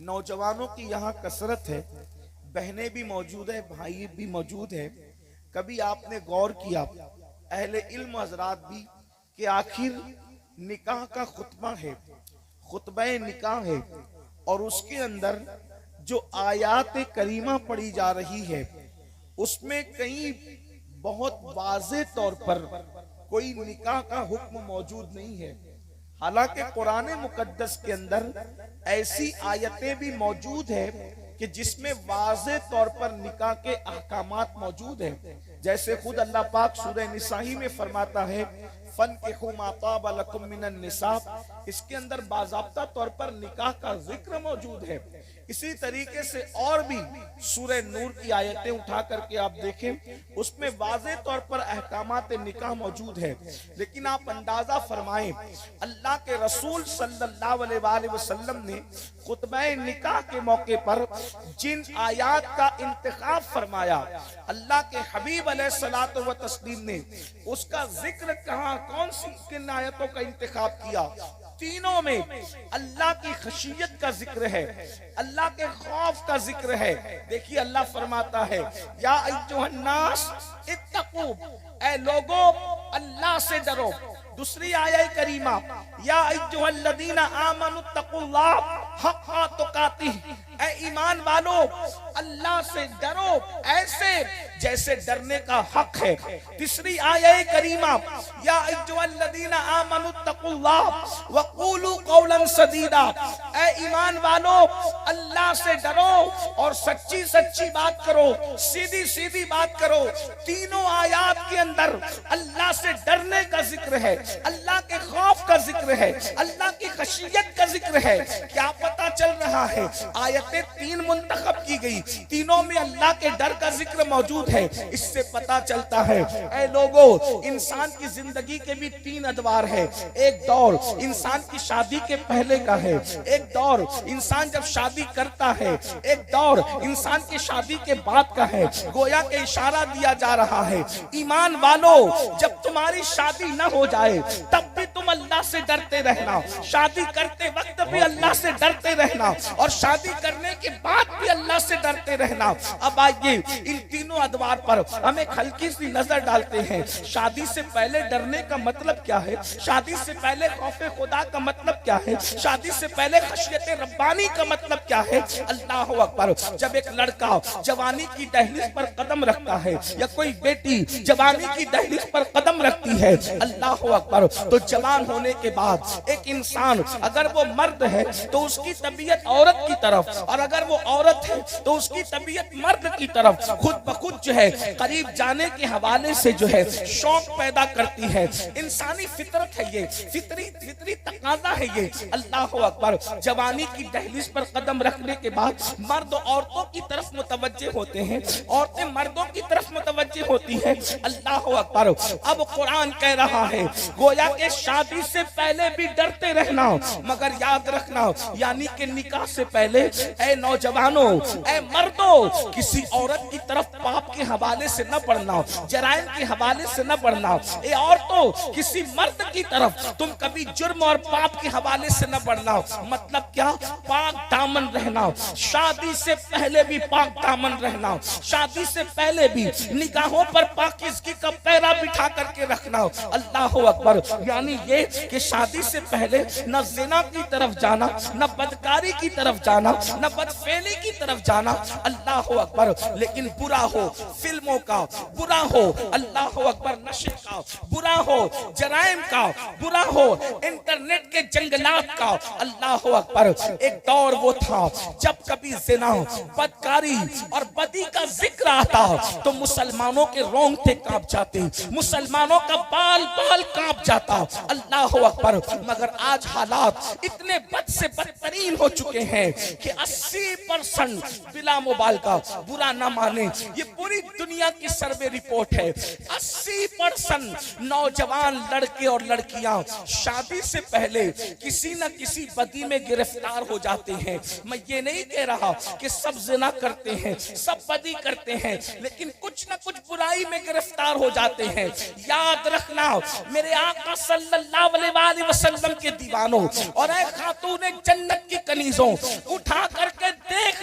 नौजवानों की यहाँ कसरत है, बहनें भी मौजूद है, भाई भी मौजूद है। कभी आपने गौर किया अहले इल्म हजरात भी कि आखिर निकाह का खुतबा है, खुतबा निकाह है, और उसके अंदर जो आयात करीमा पढ़ी जा रही है उसमें कहीं बहुत वाज़े तौर पर कोई निकाह का हुक्म मौजूद नहीं है। हालांकि कुरान मुकद्दस के अंदर ऐसी आयतें भी मौजूद है कि जिसमें वाज़े तौर पर निकाह के अहकामात मौजूद है। जैसे खुद अल्लाह पाक सूरह निसाई में फरमाता है फनकिहू मा ताब लकुम मिनन निसा, इसके अंदर बाज़ाब्ता तौर पर निकाह का जिक्र मौजूद है। इसी तरीके से और भी सूरह नूर की आयतें उठा करके आप देखें, उसमें वाज़े तौर पर अहकामात निकाह मौजूद है। लेकिन आप अंदाजा फरमाएं अल्लाह के रसूल सल्लल्लाहु अलैहि वसल्लम ने खुतबा निकाह के मौके पर जिन आयात का इंतखाब फरमाया, अल्लाह के हबीब अलैहिस्सलातु व तस्लीम ने उसका जिक्र कहाँ, कौन सी किन आयतों का इंतखाब किया? तीनों में अल्लाह की खशियत का जिक्र है, अल्लाह के खौफ का जिक्र है। देखिए अल्लाह फरमाता है या अय्युहन्नास इत्तकू, ऐ लोगो अल्लाह से डरो। दूसरी आयत करीमा या अय्युहल्लज़ीना आमनु तकुल्लाह हक़्क़ा तुकातिह, ऐ ईमान वालो अल्लाह से डरो ऐसे जैसे डरने का हक है। तीसरी आयत करीमा या अय्युहल्लज़ीना आमनु तकुल्लाह वक़ूलू क़ौलन सदीदा, ऐ ईमान वालो अल्लाह से डरो और सच्ची सच्ची बात करो, सीधी सीधी बात करो। तीनों आयात के अंदर अल्लाह से डरने का जिक्र है, अल्लाह के खौफ का जिक्र है, अल्लाह की खशियत का जिक्र है। क्या पता चल रहा है? आयतें तीन मुंतखब की गई, तीनों में अल्लाह के डर का जिक्र मौजूद है। इससे पता चलता है ऐ लोगों, इंसान की जिंदगी के भी तीन अदवार है। एक दौर इंसान की शादी के पहले का है, एक दौर इंसान जब शादी करता है, एक दौर इंसान की शादी के बाद का है। गोया के इशारा दिया जा रहा है ईमान वालों, जब तुम्हारी शादी न हो जाए तब भी तुम अल्लाह से डरते रहना, शादी करते वक्त भी अल्लाह से डरते रहना, और शादी करने के बाद भी अल्लाह से डरते रहना। अब आइए इन तीनों अदवार पर हम एक हल्की सी नजर डालते हैं। शादी से पहले डरने का मतलब क्या है? शादी से पहले खौफ खुदा का मतलब क्या है? शादी से पहले खशियत रब्बानी का मतलब क्या है? अल्लाह अकबर। जब एक लड़का जवानी की दहलीज पर कदम रखता है या कोई बेटी जवानी की दहलीज पर कदम रखती है, अल्लाह अकबर, तो जवान होने के बाद एक इंसान अगर वो मर्द है तो उसकी तबीयत औरत की तरफ, और अगर वो औरत है तो उसकी तबीयत मर्द की तरफ खुद ब खुद जो है करीब जाने के हवाले से जो है शौक पैदा करती है। इंसानी फितरत है ये, फितरी तकाजा है ये। अल्लाह अकबर। जवानी की दहलीज पर कदम रखने के बाद मर्द औरतों की तरफ मुतवज्जे होते हैं, औरतें मर्दों की तरफ मुतवज्जे होती है। अल्लाह अकबर। अब कुरान कह रहा है गोया के शादी से पहले भी डरते रहना, मगर याद रखना यानी कि निकाह से पहले ऐ नौजवानों, ऐ मर्दों, किसी औरत की तरफ पाप के हवाले से न बढ़ना, जराइम के हवाले से न बढ़ना। ए औरतों, किसी मर्द की तरफ तुम कभी जुर्म और पाप के हवाले से न बढ़ना। मतलब क्या? पाक दामन रहना, शादी से पहले भी पाक दामन रहना, शादी से पहले भी निगाहों पर पाकीज़गी का पैरा बिठा करके रखना। अल्लाह अकबर। यानी ये कि शादी से पहले न ज़िना की तरफ जाना, न बदकारी की तरफ जाना, न बदफेली की तरफ जाना। अल्लाह अकबर। लेकिन बुरा हो फिल्मों का, बुरा हो अल्लाह अकबर नशे का, बुरा हो जराइम का, बुरा हो इंटरनेट के जंगलात का। अल्लाह अकबर। एक दौर वो था जब कभी ज़िना, बदकारी और बदी का जिक्र आता तो मुसलमानों के रोंगटे कांप जाते, मुसलमानों का बाल बाल कांप जाता। अल्लाह अकबर। मगर आज हालात इतने बद से बदतरीन हो चुके हैं कि 80% बिला मोबाइल का, बुरा ना माने ये पूरी दुनिया की सर्वे रिपोर्ट है, 80% नौजवान लड़के और लड़कियां शादी से पहले किसी न किसी बदी में गिरफ्तार हो जाते हैं। मैं ये नहीं कह रहा कि सब जिना करते हैं, सब बदी करते हैं, लेकिन कुछ न कुछ बुराई में गिरफ्तार हो जाते हैं। याद रखना मेरे आका सल्लल्लाहु अलैहि वसल्लम के दीवानों और ऐ खातून जन्नत की कनीजों, उठा कर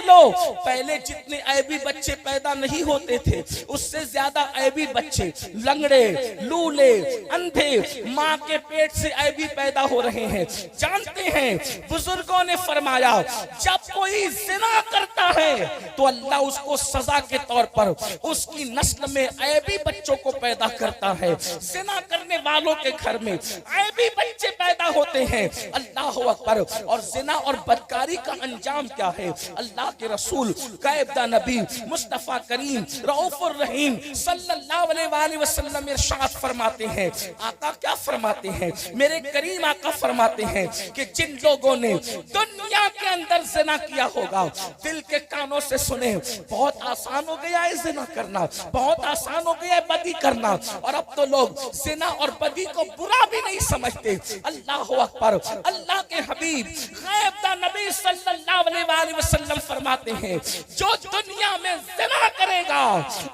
लो, पहले जितने ऐबी बच्चे पैदा नहीं होते थे उससे ज्यादा ऐबी बच्चे, लंगड़े, लूले, अंधे माँ के पेट से ऐबी पैदा हो रहे हैं। जानते हैं बुजुर्गों ने फरमाया जब कोई जिना करता है तो अल्लाह उसको सजा के तौर पर उसकी नस्ल में ऐबी बच्चों को पैदा करता है। जिना करने वालों के घर में ऐबी बच्चे पैदा होते हैं। अल्लाह अकबर। और जिना और बदकारी का अंजाम क्या है? अल्लाह के रसूल कायदा नबी मुस्तफा करीम रऊफुर रहीम सल्लल्लाहु अलैहि वसल्लम इरशाद फरमाते हैं, आका क्या फरमाते हैं, मेरे करीम आका फरमाते हैं कि जिन लोगों ने दुनिया के अंदर जिना किया होगा, दिल के कानों से सुने, बहुत आसान हो गया है जिना करना, बहुत आसान हो गया है बदी करना, और अब तो लोग जिना और बदी को बुरा भी नहीं समझते। अल्लाह अकबर। अल्लाह के हबीब ग़ैब नबी सल्लल्लाहु अलैहि वसल्लम फरमाते हैं जो दुनिया में जिना करेगा,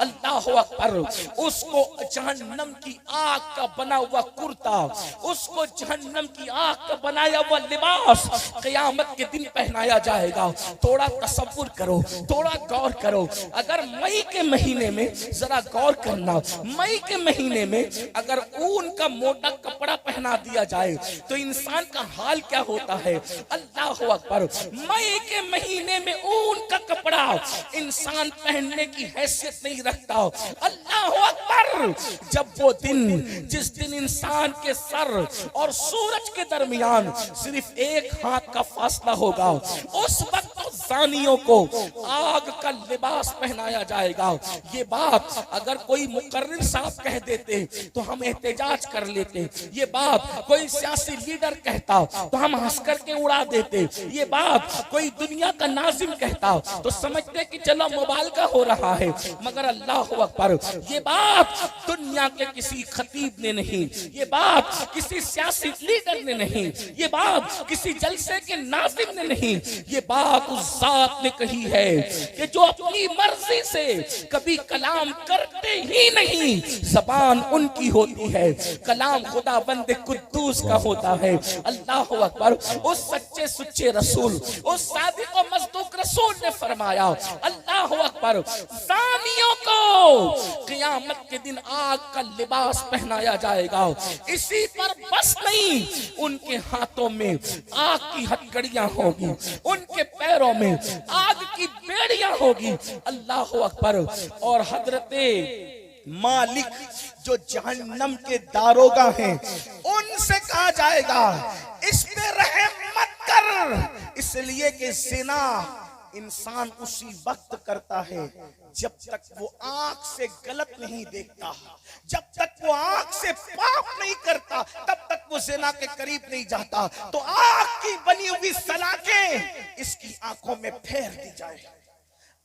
अल्लाह अकबर, उसको जहन्नम की आग का बना हुआ कुर्ता, उसको जहन्नम की आग का बनाया हुआ लिबास क़यामत के दिन पहनाया जाएगा। थोड़ा तसव्वुर करो, थोड़ा गौर करो। अगर मई के महीने में, जरा गौर करना, मई के महीने में अगर ऊन का मोटा कपड़ा पहना दिया जाए तो इंसान का हाल क्या होता है? अल्लाह अकबर। मई के महीने में ऊन का कपड़ा इंसान पहनने की हैसियत नहीं रखता। अल्लाह अकबर। जब वो दिन, जिस दिन इंसान के सर और सूरज के दरमियान सिर्फ एक हाथ का फासला होगा, उस वक्त जानियों को आग का लिबास पहनाया जाएगा। ये बात अगर कोई मुकर्रिर साहब कह देते तो हम एहतजाज कर लेते, ये बात कोई सियासी लीडर कहता तो हम हंस करके उड़ा देते, ये बात कोई दुनिया का नाजिम कहता तो समझते कि चलो मुबालगा हो रहा है। मगर अल्लाह अकबर, ये बात दुनिया के किसी खतीब ने नहीं, ये बात किसी सियासी लीडर ने नहीं, ये बात किसी जलसे के नाजिम ने नहीं, ये बात उस जात ने कही है कि जो अपनी मर्जी से कभी कलाम करते ही नहीं, जबान उनकी होती है, कलाम खुदा बंदे कुद्दूस का होता है। अल्लाह अकबर। उस सच्चे सुच्चे रसूल, उस सादिक और मज़दूक रसूल ने फरमाया, अल्लाह अकबर, ज़ानियों को क़यामत के दिन आग का लिबास पहनाया जाएगा। इसी पर बस नहीं, उनके हाथों में आग की हथकड़ियां होगी, उनके पैरों में आग की बेड़ियां होगी। अल्लाह अकबर। और हजरते मालिक जो जहन्नम के दारोगा हैं, उनसे कहा जाएगा इस पे रहम मत कर, इसलिए कि ज़िना इंसान उसी वक्त करता है जब तक वो आंख से गलत नहीं देखता, जब तक वो आंख से पाप नहीं करता, तब तक वो ज़िना के करीब नहीं जाता। तो आग की बनी हुई सलाखें इसकी आंखों में फेर दी जाए,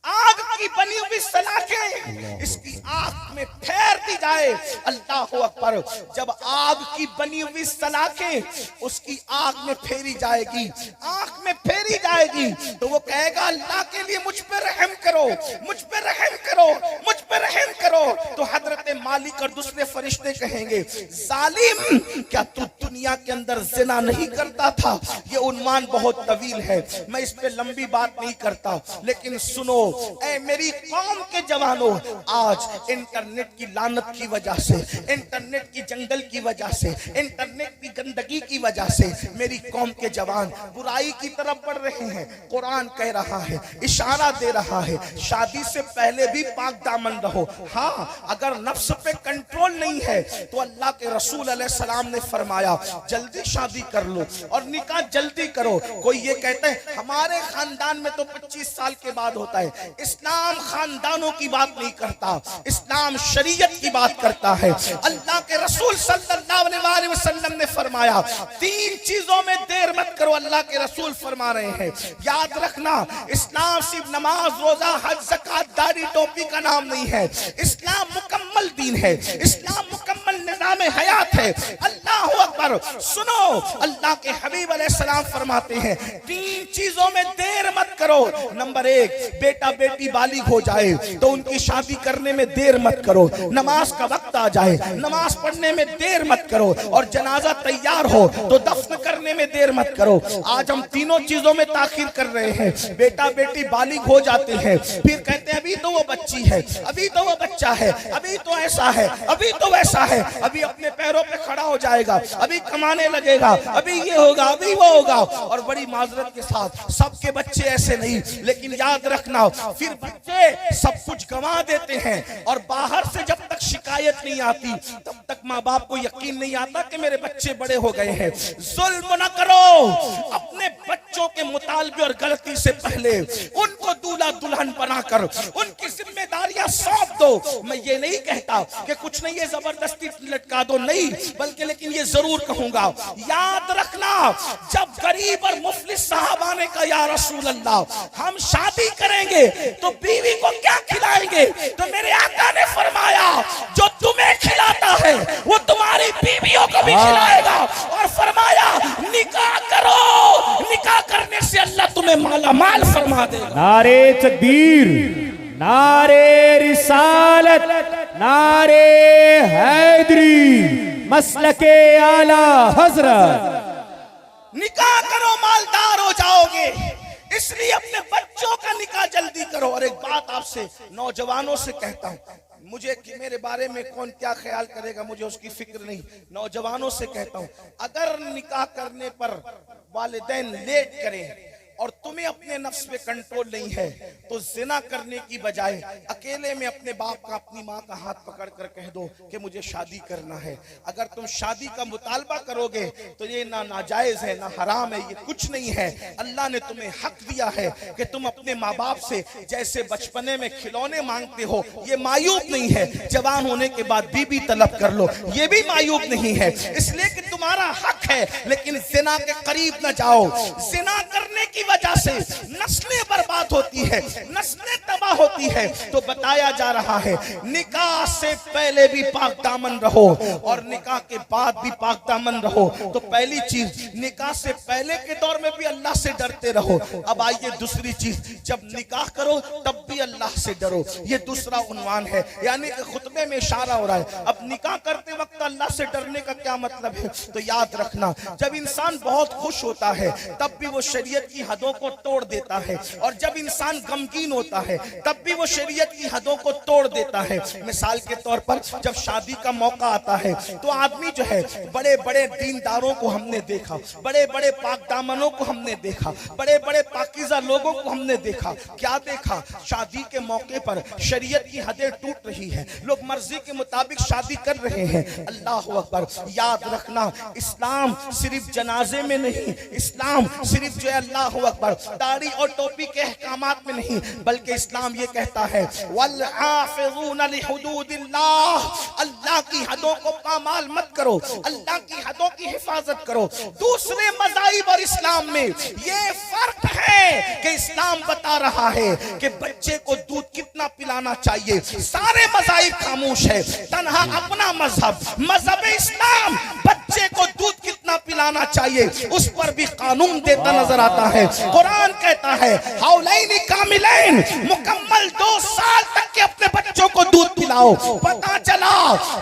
आग की बनी हुई सलाखें इसकी आंख में फेर दी जाए। अल्लाह अकबर। जब आग की बनी हुई सलाखें उसकी आग में फेरी जाएगी, आंख में फेरी जाएगी, तो वो कहेगा अल्लाह के लिए मुझ पे रहम करो, मुझ पे रहम करो, मुझ पे रहम करो। तो हजरत मालिक और दूसरे फरिश्ते कहेंगे जालिम, क्या तू दुनिया के अंदर जिना नहीं करता था? ये उन्मान बहुत तवील है, मैं इस पे लंबी बात नहीं करता, लेकिन सुनो ऐ मेरी कौम के जवानों, आज इंटरनेट की लानत की वजह से, इंटरनेट की जंगल की वजह से, इंटरनेट की गंदगी की वजह से मेरी कौम के जवान बुराई की तरफ बढ़ रहे हैं। कुरान कह रहा है, इशारा दे रहा है, शादी से पहले भी पाक दामन रहो। हाँ, अगर नफ्स पे कंट्रोल नहीं है तो अल्लाह के रसूल अलैहि सलाम ने फरमाया जल्दी शादी कर लो और निकाह जल्दी करो। कोई ये कहता है हमारे खानदान में तो 25 साल के बाद होता है। इस्लाम खानदानों की बात नहीं करता, इस्लाम शरीयत की बात करता है। अल्लाह के रसूल सल्लल्लाहु अलैहि वसल्लम ने फरमाया 3 चीजों में देर मत करो। अल्लाह के रसूल फरमा रहे हैं, याद रखना, इस्लाम सिर्फ नमाज, रोजा, हज, ज़कात, दाढ़ी, टोपी का नाम नहीं है। इस्लाम मुकम्मल दीन है, इस्लाम मुकम्मल निज़ाम निकाह में हयात है। अल्लाह अकबर। सुनो, अल्लाह के हबीब अलैहिस्सलाम फरमाते हैं 3 चीजों में देर मत करो। नंबर 1, बेटा बेटी बालिग हो जाए तो उनकी शादी करने में देर मत करो। नमाज का वक्त आ जाए, नमाज पढ़ने में देर मत करो। और जनाजा तैयार हो तो दफन करने में देर मत करो। आज हम तीनों चीजों में ताखीर कर रहे हैं। बेटा बेटी बालिग हो जाते हैं, फिर कहते हैं अभी तो वो बच्ची है, अभी तो वो बच्चा है, अभी तो ऐसा है, अभी तो वैसा है, अभी अपने पैरों पे खड़ा हो जाएगा, अभी कमाने लगेगा, अभी ये होगा, अभी वो होगा। और बड़ी माजरत के साथ सबके बच्चे ऐसे नहीं, लेकिन याद रखना फिर बच्चे सब कुछ गंवा देते हैं। और बाहर से जब तक शिकायत नहीं आती तब तक माँ बाप को यकीन नहीं आता कि मेरे बच्चे बड़े हो गए हैं। जुल्म न करो, अपने बच्चों के मुतालबे और गलती से पहले उनको दूल्हा दुल्हन बनाकर उनकी जिम्मेदारियां सौंप दो। मैं ये नहीं कहता कि कुछ नहीं है जबरदस्ती लटका दो, नहीं, बल्कि लेकिन ये जरूर कहूंगा, याद रखना जब गरीब और मुफलिस साहब आने का या रसूल अल्लाह हम शादी करेंगे तो बीवी को क्या खिलाएंगे? तो मेरे आका ने फरमाया जो तुम्हें खिलाता है वो तुम्हारी बीवियों को भी खिलाएगा। और फरमाया निकाह करो, निकाह करने से अल्लाह तुम्हें माला माल फरमा देगा। नारे तकबीर, नारे रिसालत, नारे हैदरी, मसलके आला हजरत। निकाह करो, मालदार हो जाओगे, इसलिए अपने बच्चों का निकाह जल्दी करो। और एक बात आपसे नौजवानों से कहता हूँ, मुझे कि मेरे बारे में कौन क्या ख्याल करेगा मुझे उसकी फिक्र नहीं, नौजवानों से कहता हूँ, अगर निकाह करने पर वालिदैन लेट करें और तुम्हें अपने नफ्स पे कंट्रोल नहीं है तो जिना करने की बजाय अकेले में अपने बाप का, अपनी माँ का हाथ पकड़ कर कह दो कि मुझे शादी करना है। अगर तुम शादी का मुतालबा करोगे तो ये ना नाजायज है ना हराम है, ये कुछ नहीं है। अल्लाह ने तुम्हें हक दिया है कि तुम अपने माँ बाप से जैसे बचपने में खिलौने मांगते हो, ये मायूब नहीं है। जवान होने के बाद बीबी तलब कर लो, ये भी मायूब नहीं है, इसलिए कि तुम्हारा हक है। लेकिन जिना के करीब न जाओ। जिना करने की वजह से नस्लें बर्बाद होती है, नस्लें तबाह होती है। तो बताया जा रहा है निकाह से पहले भी पाक दामन रहो और निकाह के बाद भी पाक दामन रहो। तो पहली चीज, निकाह से पहले के दौर में भी अल्लाह से डरते रहो। अब आइए दूसरी चीज, जब निकाह करो तब भी अल्लाह से डरो। ये दूसरा उन्वान है, यानी कि खुतबे में इशारा हो रहा है। अब निकाह करते वक्त अल्लाह से डरने का क्या मतलब है? तो याद रखना, जब इंसान बहुत खुश होता है तब भी वो शरीयत की हदों को तोड़ देता है, और जब इंसान गमगीन होता है तब भी वो शरीयत की हदों को तोड़ देता है। मिसाल के तौर पर जब शादी का मौका आता है तो आदमी जो है, बड़े बड़े दीनदारों को हमने देखा, बड़े बड़े पाक दामनों को हमने देखा, बड़े बड़े पाकीज़ा लोगों को हमने देखा। क्या देखा? शादी के मौके पर शरीयत की हदें टूट रही है, लोग मर्जी के मुताबिक शादी कर रहे हैं। अल्लाह अकबर। याद रखना, इस्लाम सिर्फ जनाजे में नहीं, इस्लाम सिर्फ जो है अल्लाह अकबर दाढ़ी और टोपी के अहकामात में नहीं, बल्कि इस्लाम ये कहता है वल हाफिज़ून लिहुदूदिल्लाह, अल्लाह की हदों को पामाल मत करो, अल्लाह की हदों की हिफाजत करो। दूसरे मज़ाहिब और इस्लाम में ये फर्क है कि इस्लाम बता रहा है कि बच्चे को दूध कितना पिलाना चाहिए, सारे मज़ाहिब खामोश है, तन्हा अपना मजहब, मजहब इस्लाम बच्चे को दूध कितना पिलाना चाहिए उस पर भी कानून देता नजर आता है। कुरान कहता है हौलैन कामिलैन, मुकम्मल 2 साल तक के अपने बच्चों को दूध पिलाओ। पता चला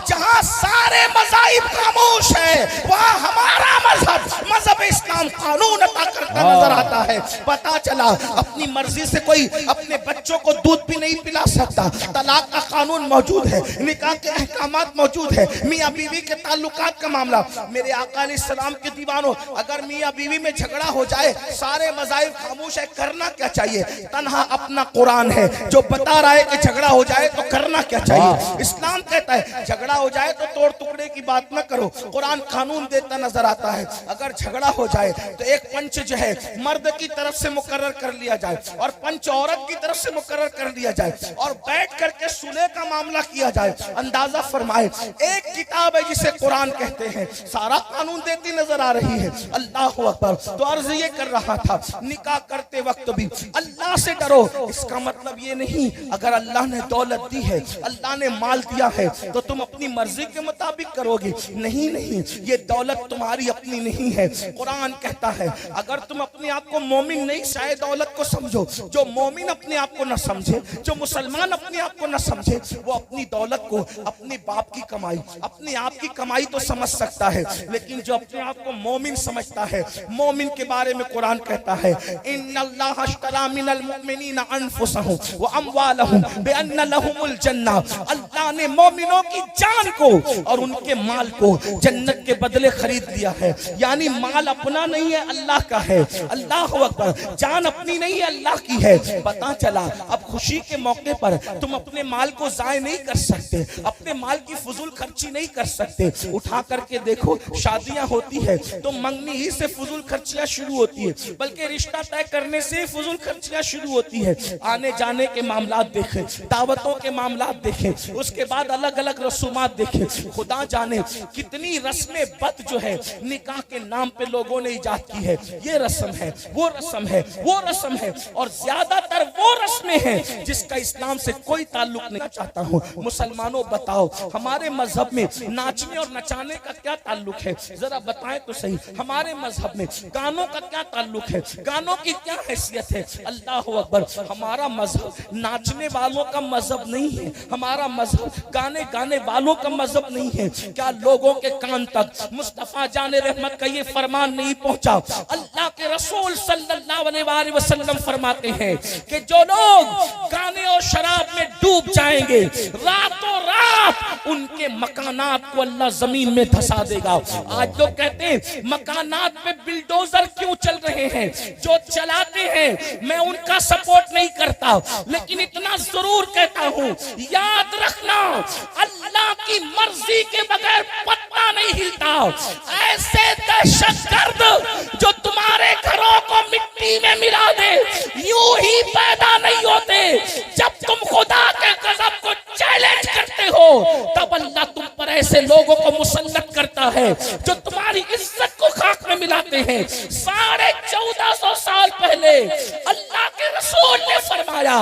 जहां सारे मज़ाहिब खामोश है वहां हमारा मजहब, मजहब इस्लाम कानून अता करता नजर आता है। पता चला अपनी मर्जी से कोई अपने बच्चों को दूध भी नहीं पिला सकता। तलाक का कानून मौजूद है, निकाह के अहकामात मौजूद है, मियाँ बीवी के ताल्लुकात का मामला। मेरे आका अलैहिस्सलाम के दीवानों, अगर मियाँ बीवी में झगड़ा हो जाए, सारे मज़ाहिब खामोश है, करना क्या चाहिए? तन्हा अपना कुरान है जो बता रहा है कि झगड़ा हो जाए तो करना क्या चाहिए। इस्लाम कहता है झगड़ा हो जाए तो तोड़ टुकड़े की बात न करो, कुरान कानून देता नजर आता है। अगर झगड़ा हो जाए तो एक पंच जो है मर्द की तरफ से मुकर्रर कर लिया जाए और पंच औरत की तरफ से मुकर्रर कर लिया जाए और बैठ करके सुलह का मामला किया जाए। अंदाजा फरमाए, एक किताब है जिसे कुरान कहते हैं, सारा कानून देती की नजर आ रही है। अल्लाह अकबर। तो अर्ज ये कर रहा था, निकाह करते वक्त भी अल्लाह से डरो। इसका मतलब ये नहीं अगर अल्लाह ने दौलत दी है, अल्लाह ने माल दिया है, तो तुम अपनी मर्जी के मुताबिक करोगे। नहीं नहीं, ये दौलत तुम्हारी अपनी नहीं है। कुरान कहता है अगर तुम अपने आप को मोमिन नहीं शायद दौलत को समझो, जो मोमिन अपने आप को न समझे, जो मुसलमान अपने आप को न समझे, वो अपनी दौलत को अपने बाप की कमाई, अपने आप की कमाई तो समझ सकता है, लेकिन जो अपने आप को मोमिन समझता है, मोमिन के बारे में कुरान कहता है इन्नल्लाह अश्तरा मिनल मुमिनीना अनफुसहुम व अमवालहुम बिअन्न लहुमुल जन्नह। अल्लाह ने मोमिनों की जान को और उनके माल को जन्नत के बदले खरीद लिया है। यानी माल अपना नहीं है, अल्लाह का है। अल्लाह अकबर। जान अपनी नहीं है, अल्लाह की है। पता चला अब खुशी के मौके पर तुम अपने माल को जाय नहीं कर सकते, अपने माल की फजूल खर्ची नहीं कर सकते। उठा करके देखो, शादियां होती है तो मंगनी ही से फजूल खर्चियां शुरू होती है, बल्कि रिश्ता तय करने से फजूल खर्चियां शुरू होती है। आने जाने के मामला देखें, दावतों के मामला देखें, उसके बाद अलग अलग रसूमात देखें। खुदा जाने कितनी रस्में बद जो है निकाह के नाम पे लोगों ने इजाद की है। ये रस्म है, वो रस्म है, वो रस्म है, और ज्यादातर वो रस्में हैं जिसका इस्लाम से कोई ताल्लुक नहीं। चाहता हूँ मुसलमानों बताओ हमारे मजहब में नाचने और नचाने का क्या ताल्लुक है, जरा बताएं तो सही। हमारे मजहब में गानों का क्या ताल्लुक है, गानों की क्या हैसियत है। अल्लाह अकबर। हमारा मजहब नाचने वालों का मजहब नहीं है, हमारा मजहब गाने गाने वालों का मजहब नहीं है। क्या लोगों के कान तक मुस्तफा जाने रहमत का ये फरमान नहीं पहुंचा? अल्लाह के रसूल सल्लल्लाहु अलैहि वसल्लम फरमाते हैं कि जो लोग गाने और शराब में डूब जाएंगे रातों रात उनके मकानात को अल्लाह जमीन में धसा देगा। आज लोग कहते हैं मकानात पे बिल्डोजर क्यों चल रहे हैं, जो चलाते हैं मैं उनका सपोर्ट नहीं करता, लेकिन इतना जरूर कहता हूं याद रखना अल्लाह की मर्जी के बगैर पत्ता नहीं हिलता। ऐसे दहशतगर्द जो तुम्हारे घरों को मिट्टी में मिला दे यूं ही पैदा नहीं होते। जब तुम खुदा के गजब को चैलेंज करते हो तब अल्लाह तुम पर ऐसे लोगों को मुसल्लत करता है जो तुम्हारी इज्जत को खाक में मिलाते हैं। 1450 साल पहले अल्लाह के रसूल ने फरमाया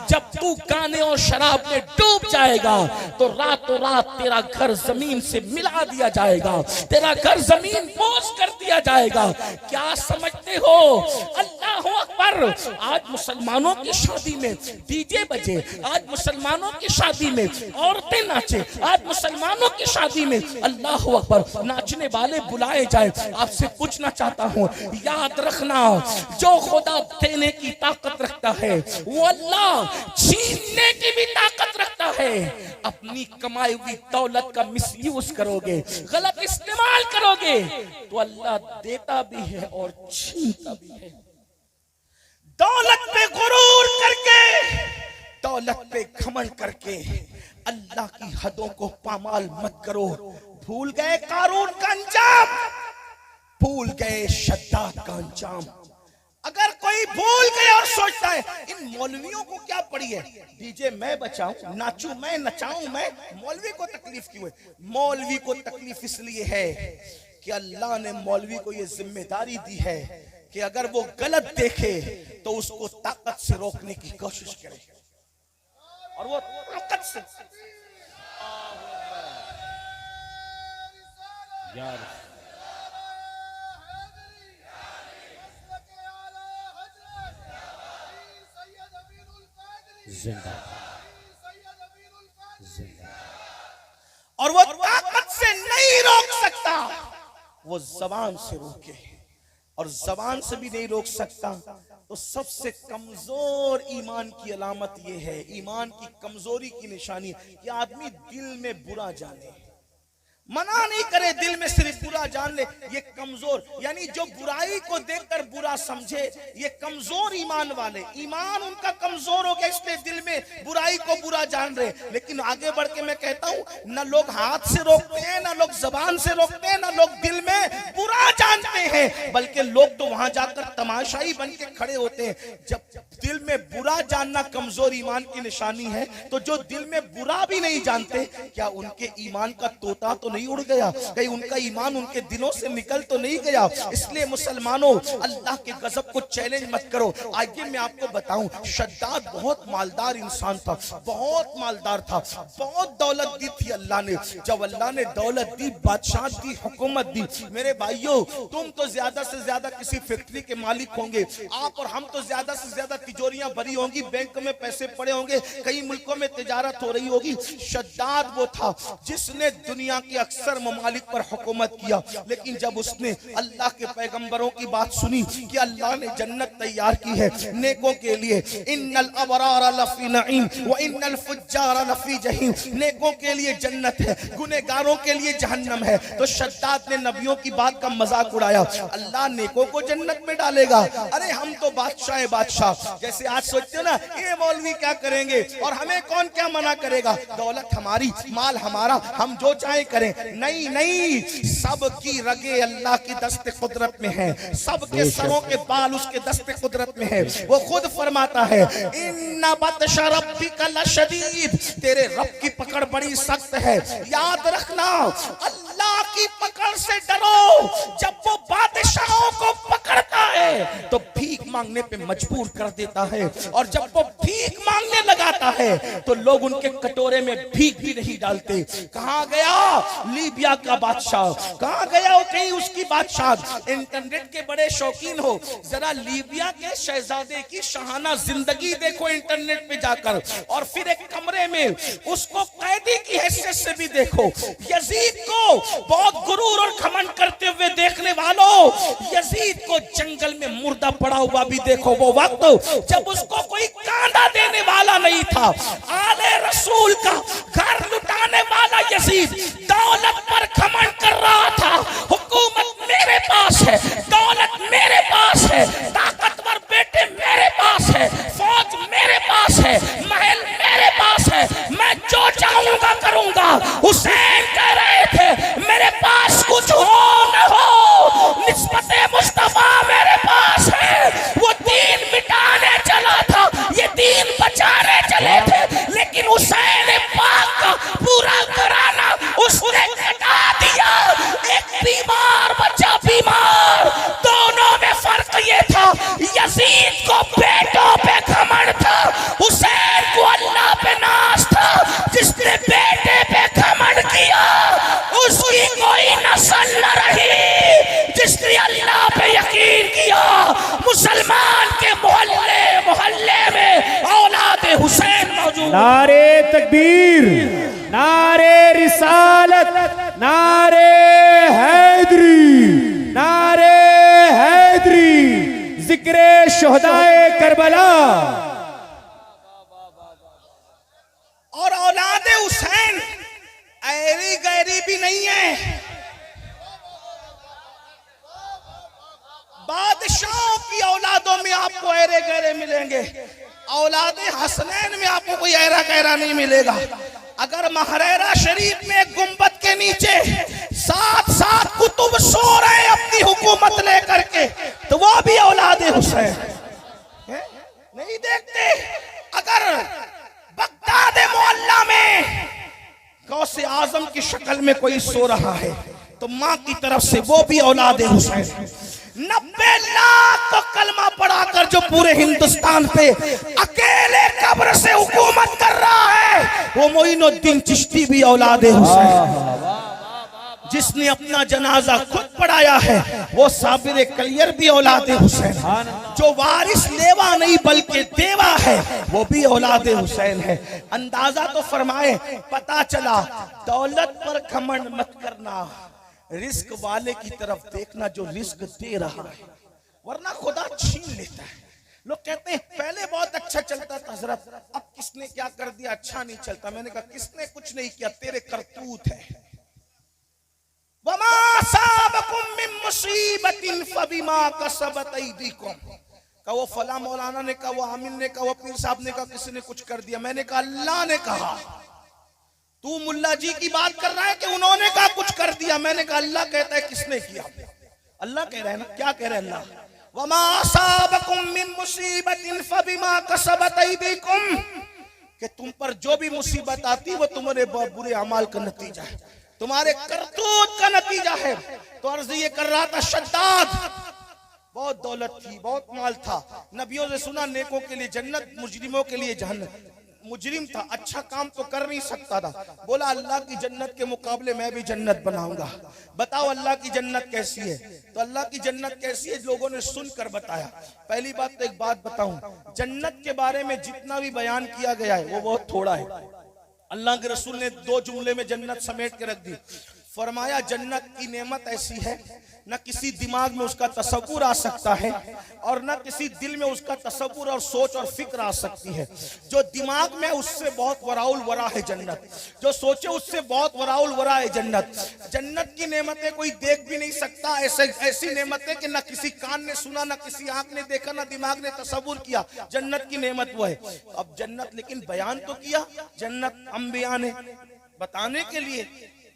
जब तू गाने और शराब में डूब जाएगा तो रातों रात तेरा घर जमीन से मिला दिया जाएगा, तेरा घर जमीन बोझ कर दिया जाएगा। क्या समझते हो? अल्लाह अकबर। आज मुसलमानों की शादी में डीजे बजे, आज मुसलमानों की शादी में औरतें नाचे, आज मुसलमानों की शादी में अल्लाह अकबर नाचने वाले बुलाए जाए। आपसे पूछना चाहता हूँ याद रखना जो खुदा देने की ताकत रखता है वो अल्लाह छीनने की भी ताकत रखता है। अपनी कमाई हुई दौलत का मिसयूज करोगे, गलत इस्तेमाल करोगे तो अल्लाह देता भी है और छीनता भी है। दौलत पे गुरूर करके, दौलत पे घमंड करके अल्लाह की हदों को पामाल मत करो। भूल गए कारून का अंजाम, भूल गए शद्दाद का अंजाम। अगर कोई भूल गया और सोचता है इन मौलवियों को क्या पड़ी है, डीजे मैं बचाऊं, नाचूं मैं, नचाऊं मैं, मौलवी को तकलीफ क्यों है? मौलवी को तकलीफ इसलिए है कि अल्लाह ने मौलवी को यह जिम्मेदारी दी है कि अगर वो गलत देखे तो उसको ताकत से रोकने की कोशिश करे, और वो ताकत से। और वो ताकत से नहीं रोक सकता, वो जबान से रोके, और जबान से भी नहीं रोक सकता तो सबसे कमजोर ईमान की अलामत यह है, ईमान की कमजोरी की निशानी कि आदमी दिल में बुरा जाने, मना नहीं करे, दिल में सिर्फ बुरा जान ले। ये कमजोर, यानी जो बुराई को देखकर बुरा समझे, ये कमजोर ईमान वाले, ईमान उनका कमजोर हो गया इसलिए दिल में बुराई को बुरा जान रहे। लेकिन आगे बढ़ के मैं कहता हूं न लोग हाथ से रोकते हैं, न लोग जबान से रोकते हैं, न लोग दिल में बुरा जानते हैं, बल्कि लोग तो वहां जाकर तमाशाई बन के खड़े होते हैं। जब दिल में बुरा जानना कमजोर ईमान की निशानी है तो जो दिल में बुरा भी नहीं जानते क्या उनके ईमान का तोता तो नहीं उड़ गया, कहीं उनका ईमान उनके दिलों से निकल तो नहीं गया। इसलिए मुसलमानों, अल्लाह के गजब को चैलेंज मत करो। आइए मैं आपको बताऊं, शद्दाद बहुत मालदार इंसान था, बहुत मालदार था, बहुत दौलत दी थी अल्लाह ने। जब अल्लाह ने दौलत दी, बादशाह दी, हुकूमत दी, मेरे भाइयों तुम तो ज्यादा से ज्यादा किसी फैक्ट्री के मालिक होंगे, आप और हम तो ज्यादा से ज्यादा तिजोरियां भरी होंगी, बैंक में पैसे पड़े होंगे, कई मुल्कों में तिजारत हो रही होगी। शद्दाद वो था जिसने दुनिया के अक्सर ममालिक पर हुकूमत किया, लेकिन जब उसने अल्लाह के पैगंबरों की बात सुनी कि अल्लाह ने जन्नत तैयार की है नेकों के लिए, इन्नल अबरार लफी नईम व इन्नल फुज्जार लफी जहीम, नेकों के लिए जन्नत है, गुनहगारों के लिए जहन्नम है। तो शद्दाद ने नबियों की बात का मजाक उड़ाया, अल्लाह नेकों को जन्नत में डालेगा, अरे हम तो बादशाह है बादशाह। जैसे आज सोचते हो ना, ये मौलवी क्या करेंगे और हमें कौन क्या मना करेगा, दौलत हमारी, माल हमारा, हम जो चाहे करें। नहीं नहीं, सबकी रगे अल्लाह की दस्ते कुदरत में है, सबके सरों के बाल उसके दस्ते कुदरत में है। वो खुद फरमाता है, इन्ना बतशा रब्बिका लशदीद, तेरे रब की पकड़ बड़ी सख्त है। याद रखना, अल्लाह की पकड़ से डरो। जब वो बादशाहों को पकड़ता है तो भीख मांगने पे मजबूर कर देता है, और जब वो भीख मांगने लगाता है तो लोग उनके कटोरे में भीख भी नहीं डालते। कहां गया लीबिया का बादशाह, कहां गया वो कहीं उसकी बादशाह। इंटरनेट के बड़े शौकीन हो, जरा लीबिया के शहजादे की शाहाना जिंदगी देखो इंटरनेट पे जाकर, और फिर एक कमरे में उसको कैदी की हैसियत से भी देखो। यजीद को बहुत गुरूर और घमंड करते हुए देखने वालों, यजीद को जंगल में मुर्दा पड़ा हुआ भी देखो। वो वक्त जब उसको कोई कांदा देने वाला नहीं था, आले रसूल का घर लुटाने वाला यजीद दौलत पर घमंड कर रहा था। हुकूमत मेरे पास है, दौलत मेरे पास है, ताकतवर बेटे मेरे पास है, फौज मेरे पास है, महल मेरे पास है, मैं जो चाहूंगा करूंगा। हुसैन कह रहे थे, मेरे पास कुछ हो न हो, निस्बते मुस्तफा मेरे पास है। वो दीन मिटाने चला था, ये दीन बचाने चले थे, लेकिन हुसैन पाक का पूरा घराना उसने कटा दिया। एक बीमार बच्चा बीमार, दोनों में फर्क ये था, यजीद को बेटों पे घमंड था, हुसैन को अल्लाह पे नाज था। जिसने बेटे पे घमंड किया उसकी कोई नस्ल न रही, जिसने अल्लाह पे यकीन किया। मुसलमान के मोहल्ले मोहल्ले में औलादे हुसैन मौजूद। नारे तकबीर, नारे रिसालत, नारे हैदरी, नारे हैदरी, जिक्रे शुहदाए करबला। और औलादे हुसैन ऐरी गैरी भी नहीं है, बादशाहों की औलादों में आपको ऐरे गैरे मिलेंगे, औलादे हसनैन में आपको कोई ऐरा गैरा नहीं मिलेगा। अगर महरेरा शरीफ में गुंबद के नीचे सात सात कुतुब सो रहे हैं अपनी हुकूमत लेकर के, तो वो भी औलादे हुसैन नहीं देखते। अगर बगदाद मोहल्ला में गौसे आजम की शक्ल में कोई सो रहा है तो माँ की तरफ से वो भी औलादे हुसैन। 90 लाख तो कलमा पढ़ाकर जो पूरे हिंदुस्तान पे अकेले कब्र से हुकूमत कर रहा है, वो मोइनुद्दीन चिश्ती भी औलादे हुसैन। जिसने अपना जनाजा खुद पढ़ाया है वो साबिर कलियर भी औलादे हुसैन। जो वारिस लेवा नहीं बल्कि देवा है वो भी औलादे हुसैन है। अंदाजा तो फरमाए, पता चला दौलत पर घमंड मत करना, रिस्क वाले की तरफ देखना जो रिस्क दे रहा है, वरना खुदा छीन लेता है। लोग कहते हैं पहले बहुत अच्छा चलता था हजरत, अब किसने क्या कर दिया, अच्छा नहीं चलता। मैंने कहा किसने कुछ नहीं किया, तेरे करतूत है। वमा साबकुम मिन मुसीबतिन फबिमा कसबत ऐदीकुम। का वो फला मौलाना ने कहा, वो आमिन ने कहा, वो पीर साहब ने कहा, किसी ने कुछ कर दिया। मैंने कहा अल्लाह ने कहा। तू मुल्ला जी की बात कर रहा है कि उन्होंने कहा कुछ कर दिया। मैंने कहा अल्लाह कहता है किसने किया। अल्लाह कह रहे हैं ना, क्या कह रहे हैं अल्लाह, वमा असाबकुम मिन मुसीबतिन फबिमा कसबत ऐदीकुम, कि तुम पर जो भी मुसीबत आती वो तुम्हारे बुरे अमाल का नतीजा है। तुम्हारे करतूत का नतीजा है। तो अर्ज ये कर रहा था, शद्दाद बहुत दौलत थी, बहुत माल था, नबियों से सुना नेकों के लिए जन्नत, मुजरिमों के लिए जहन्नम। मुजरिम था, अच्छा काम तो कर नहीं सकता था, बोला अल्लाह की जन्नत के मुकाबले मैं भी जन्नत बनाऊंगा। बताओ अल्लाह की जन्नत कैसी है? तो अल्लाह की जन्नत कैसी है लोगों ने सुनकर बताया। पहली बात तो एक बात बताऊं, जन्नत के बारे में जितना भी बयान किया गया है वो बहुत थोड़ा है। अल्लाह के रसूल ने 2 जुमले में जन्नत समेट के रख दी। फरमाया जन्नत की नेमत ऐसी है न किसी दिमाग में उसका तसव्वुर आ सकता है और न किसी दिल में उसका तसव्वुर और सोच और फिक्र आ सकती है। जो दिमाग में उससे बहुत वराउल वरा है जन्नत, जो सोचे उससे बहुत वराउल वरा है जन्नत। जन्नत की नेमतें कोई देख भी नहीं सकता, ऐसी नेमतें कि न किसी कान ने सुना, न किसी आंख ने देखा, न दिमाग ने तसव्वुर किया। जन्नत की नेमत वो है। अब जन्नत लेकिन बयान तो किया जन्नत अंबिया ने, बताने के लिए,